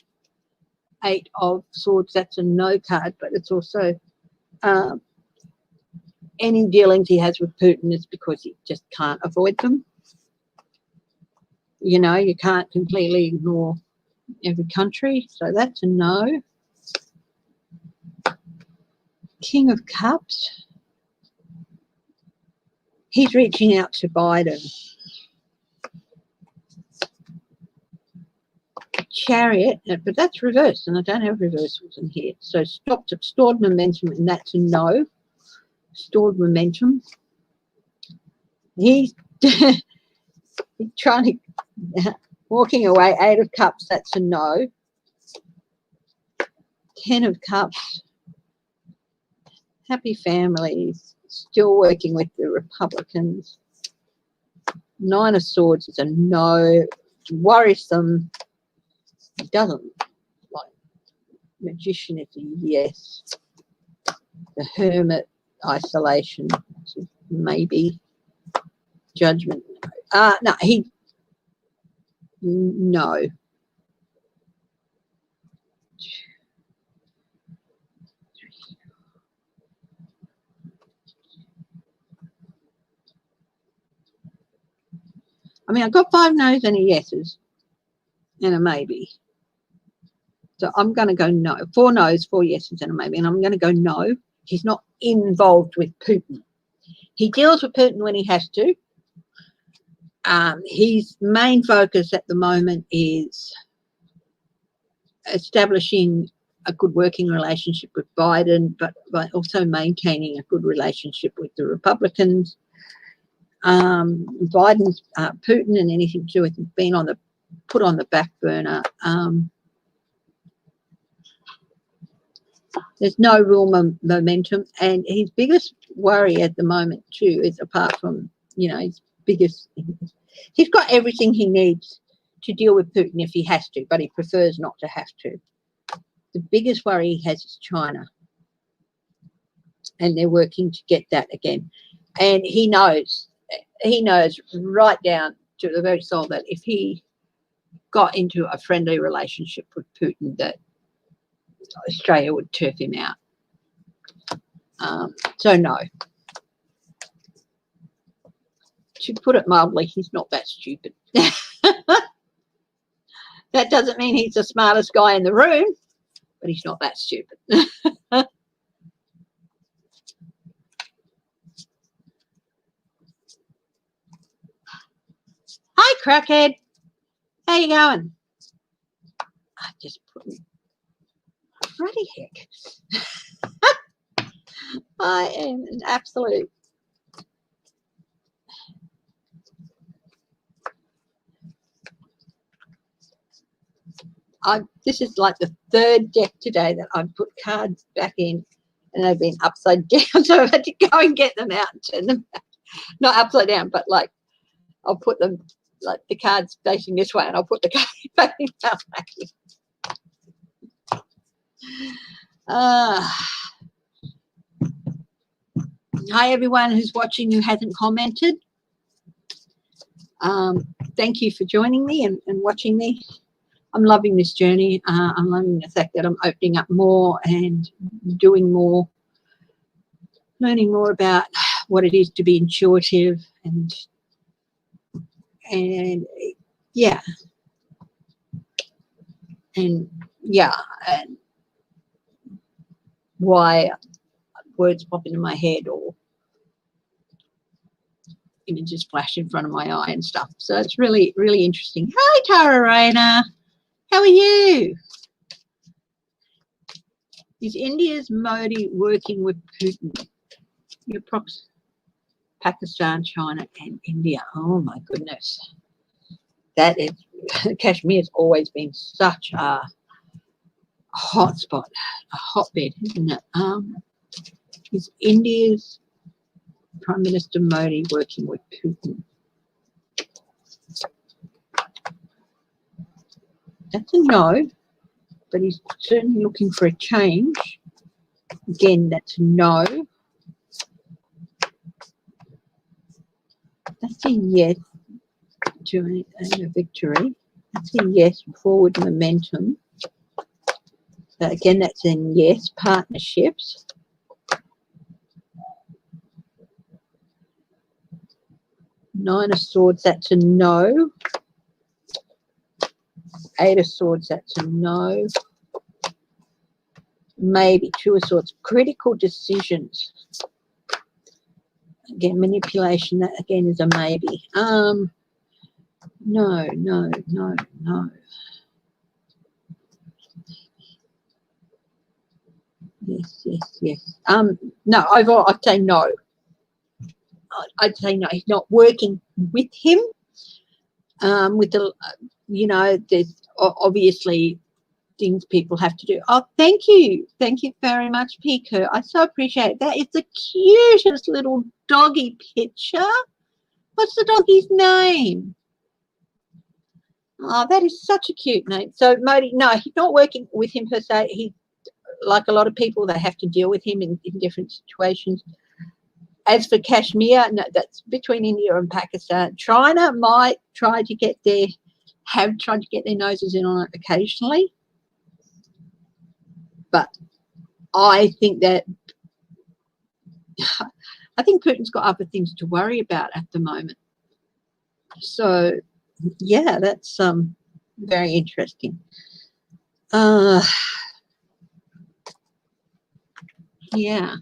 8 of Swords. That's a no card, but it's also any dealings he has with Putin is because he just can't avoid them. You know, you can't completely ignore every country, so that's a no. King of Cups. He's reaching out to Biden. Chariot, but that's reversed, and I don't have reversals in here. So stored momentum, and that's a no. Stored momentum. He's trying to walking away. 8 of Cups, that's a no. 10 of Cups. Happy families. Still working with the Republicans. 9 of Swords is a no. It's worrisome. It doesn't like Magician is a yes. The Hermit, isolation, maybe. Judgment, no. No. I mean, I've got 5 no's and a yeses and a maybe. So I'm going to go no. 4 no's, 4 yeses and a maybe. And I'm going to go no. He's not involved with Putin. He deals with Putin when he has to. His main focus at the moment is establishing a good working relationship with Biden, but also maintaining a good relationship with the Republicans. Biden's Putin and anything to do with him being put on the back burner. There's no real momentum, and his biggest worry at the moment too is, apart from, you know, he's got everything he needs to deal with Putin if he has to, but he prefers not to have to. The biggest worry he has is China, and they're working to get that again. And he knows right down to the very soul that if he got into a friendly relationship with Putin, that Australia would turf him out. So no. To put it mildly, he's not that stupid. That doesn't mean he's the smartest guy in the room, but he's not that stupid. Hi, crackhead. How you going? I just put me. Bloody heck. I am an absolute. This is like the 3rd deck today that I've put cards back in, and they've been upside down, so I've had to go and get them out and turn them back. Not upside down, but like I'll put them like the cards facing this way, and I'll put the card facing that way. Hi everyone who's watching who hasn't commented. Thank you for joining me and watching me. I'm loving this journey. I'm loving the fact that I'm opening up more and doing more, learning more about what it is to be intuitive and yeah, and why words pop into my head or images flash in front of my eye and stuff. So it's really, really interesting. Hi, Tara Rayner. How are you? Is India's Modi working with Putin? Your proxy, Pakistan, China, and India. Oh my goodness. That is, Kashmir's always been such a hot spot, a hotbed, isn't it? Is India's Prime Minister Modi working with Putin? That's a no, but he's certainly looking for a change. Again, that's a no. That's a yes to a victory. That's a yes, forward momentum. But again, that's a yes, partnerships. Nine of Swords, that's a no. Eight of Swords, that's a no. Maybe. Two of Swords, critical decisions. Again, manipulation, that again is a maybe. No. Yes. No, I'd say no. I'd say no. He's not working with him. With the, there's obviously things people have to do. Oh, thank you very much, Pico. I so appreciate it. That is the cutest little doggy picture. What's the doggy's name? Oh, that is such a cute name. So Modi, no, he's not working with him per se. He, like a lot of people, they have to deal with him in different situations. As for Kashmir, no, that's between India and Pakistan. China might try to get have tried to get their noses in on it occasionally. But I think Putin's got other things to worry about at the moment. So, yeah, that's very interesting. Yeah.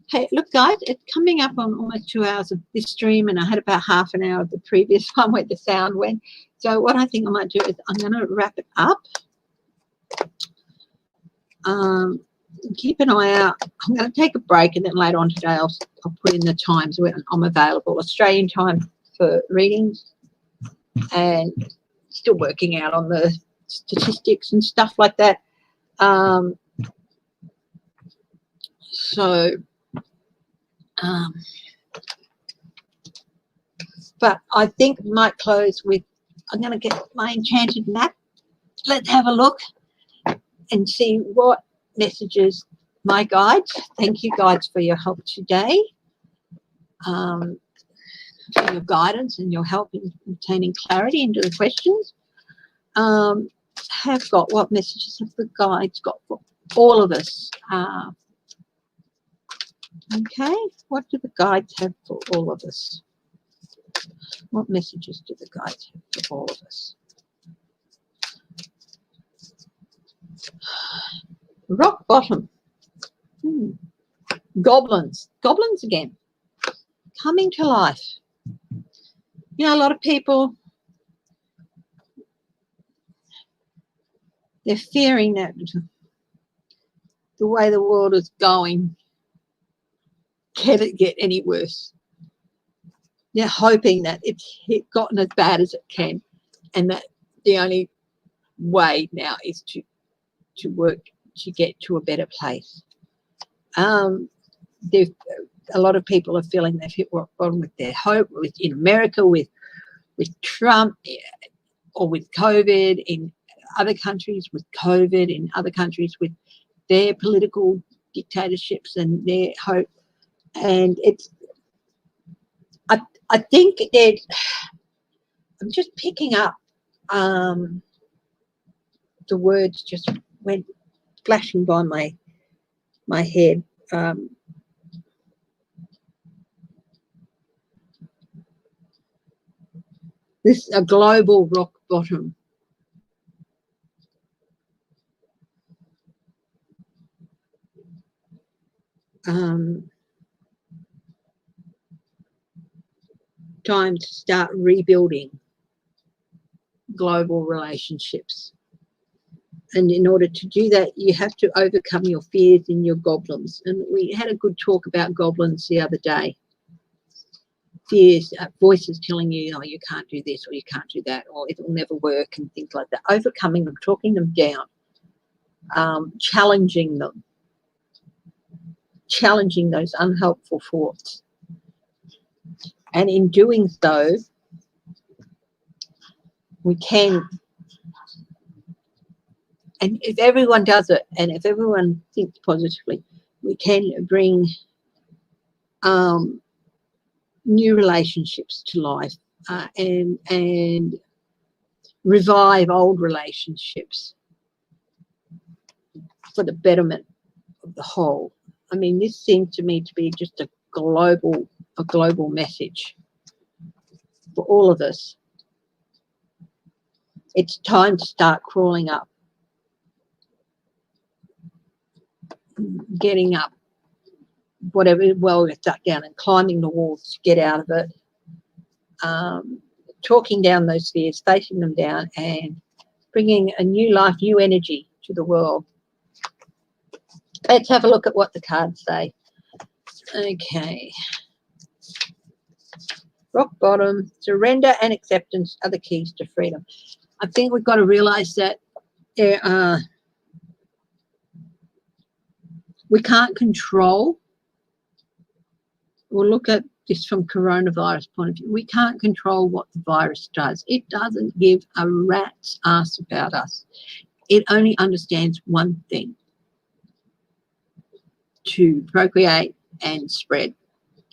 Hey, look, guys, it's coming up on almost 2 hours of this stream, and I had about half an hour of the previous one where the sound went. So what I think I might do is I'm going to wrap it up. Keep an eye out. I'm going to take a break, and then later on today I'll put in the times when I'm available. Australian time for readings, and still working out on the statistics and stuff like that. But I think I might close with, I'm going to get my enchanted map. Let's have a look and see what messages my guides. Thank you, guides, for your help today, for your guidance and your help in obtaining clarity into the questions. Have got, what messages have the guides got for all of us? Okay, what do the guides have for all of us? What messages do the guides have for all of us? Rock bottom. Goblins again, coming to life. You know, a lot of people, they're fearing that the way the world is going, can it get any worse? They're hoping that it's gotten as bad as it can, and that the only way now is to work to get to a better place. A lot of people are feeling they've hit rock bottom with their hope, in America with Trump, or with COVID, in other countries with COVID, in other countries with their political dictatorships and their hope. And it's, I think that I'm just picking up the words just went flashing by my head. This is a global rock bottom. Time to start rebuilding global relationships. And in order to do that, you have to overcome your fears and your goblins. And we had a good talk about goblins the other day. Fears, voices telling you, oh, you can't do this or you can't do that or it will never work and things like that. Overcoming them, talking them down, challenging them, challenging those unhelpful thoughts. And in doing so, we can, and if everyone does it and if everyone thinks positively, we can bring new relationships to life and revive old relationships for the betterment of the whole. I mean, this seems to me to be just a global message for all of us. It's time to start crawling up, getting up, whatever well we're stuck down, and climbing the walls to get out of it, talking down those fears, facing them down, and bringing a new life, new energy to the world. Let's have a look at what the cards say. Okay. Rock bottom, surrender and acceptance are the keys to freedom. I think we've got to realize that we can't control. We'll look at this from coronavirus point of view. We can't control what the virus does. It doesn't give a rat's ass about us. It only understands one thing: to procreate and spread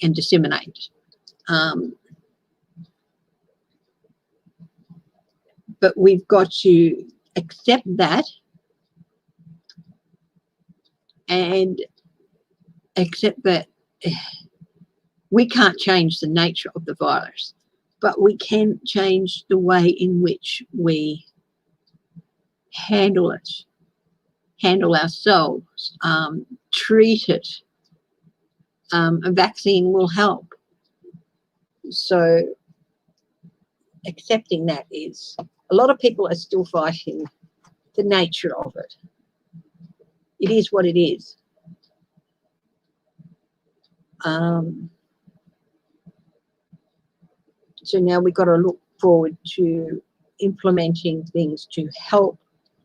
and disseminate. But we've got to accept that and accept that we can't change the nature of the virus, but we can change the way in which we handle it, handle ourselves, treat it. A vaccine will help. So accepting that is, a lot of people are still fighting the nature of it. It is what it is. So now we've got to look forward to implementing things to help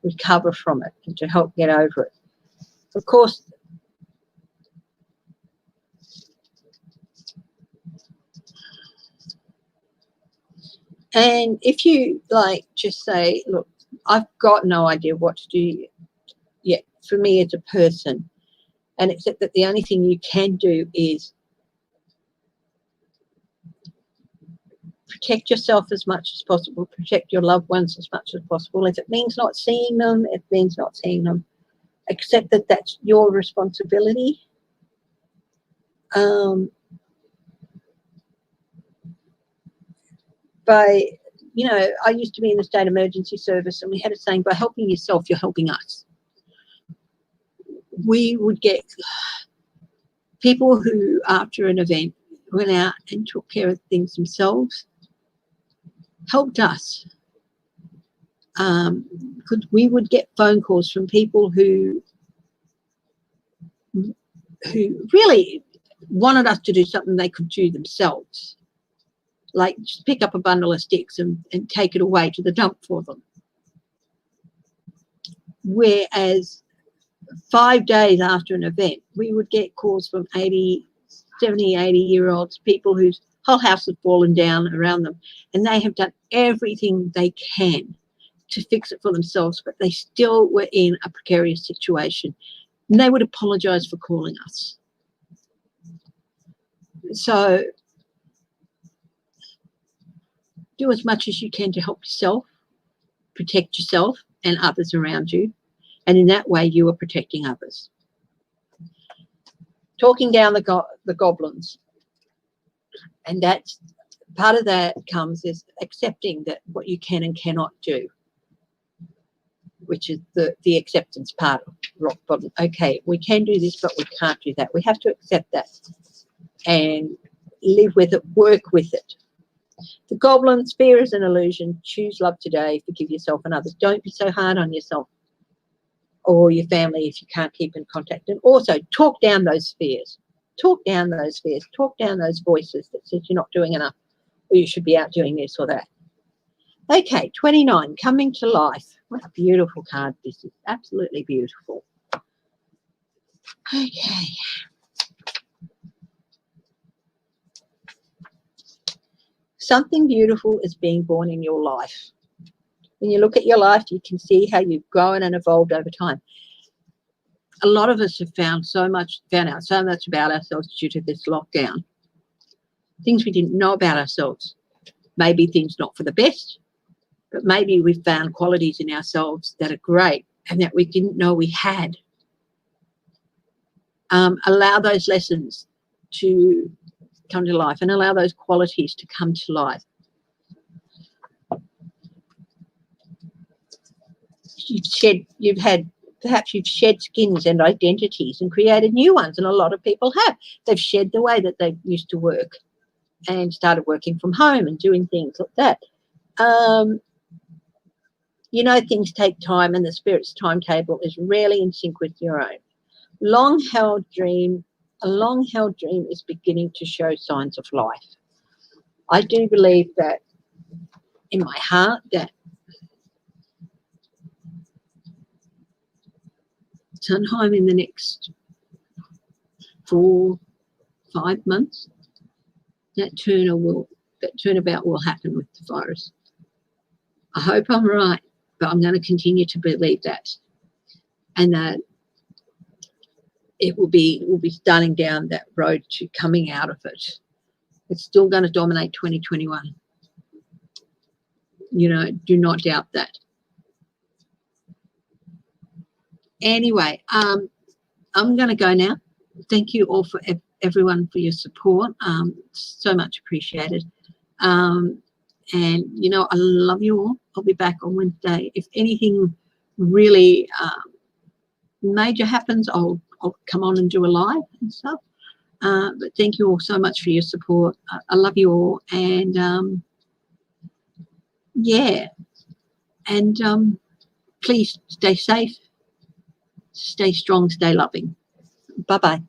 recover from it and to help get over it. Of course, and if you like just say, look, I've got no idea what to do yet for me as a person, and accept that the only thing you can do is protect yourself as much as possible, protect your loved ones as much as possible. If it means not seeing them, it means not seeing them. Accept that that's your responsibility. I used to be in the state emergency service, and we had a saying, by helping yourself, you're helping us. We would get people who, after an event, went out and took care of things themselves, helped us. Because we would get phone calls from people who really wanted us to do something they could do themselves, like just pick up a bundle of sticks and take it away to the dump for them. Whereas 5 days after an event, we would get calls from 70, 80-year-olds, people whose whole house has fallen down around them, and they have done everything they can to fix it for themselves, but they still were in a precarious situation, and they would apologize for calling us. So do as much as you can to help yourself, protect yourself, and others around you. And in that way, you are protecting others. Talking down the goblins. And that's part of that comes is accepting that what you can and cannot do, which is the acceptance part of rock bottom. Okay, we can do this, but we can't do that. We have to accept that and live with it, work with it. The goblins, fear is an illusion. Choose love today. Forgive yourself and others. Don't be so hard on yourself or your family if you can't keep in contact. And also talk down those fears. Talk down those fears. Talk down those voices that says you're not doing enough or you should be out doing this or that. Okay, 29, coming to life. What a beautiful card this is. Absolutely beautiful. Okay. Something beautiful is being born in your life. When you look at your life, you can see how you've grown and evolved over time. A lot of us have found out so much about ourselves due to this lockdown. Things we didn't know about ourselves. Maybe things not for the best, but maybe we've found qualities in ourselves that are great and that we didn't know we had. Allow those lessons to come to life and allow those qualities to come to life. Perhaps you've shed skins and identities and created new ones, and a lot of people have. They've shed the way that they used to work and started working from home and doing things like that. You know, things take time, and the spirit's timetable is rarely in sync with your own. A long-held dream is beginning to show signs of life. I do believe that in my heart that sometime in the next 4-5 months, that turnabout will happen with the virus. I hope I'm right, but I'm going to continue to believe that, and that we'll be starting down that road to coming out of it. It's still going to dominate 2021. You know, do not doubt that. Anyway, I'm going to go now. Thank you all for everyone for your support. So much appreciated. And, you know, I love you all. I'll be back on Wednesday. If anything really major happens, I'll come on and do a live and stuff. But thank you all so much for your support. I love you all. And, yeah. And please stay safe, stay strong, stay loving. Bye-bye.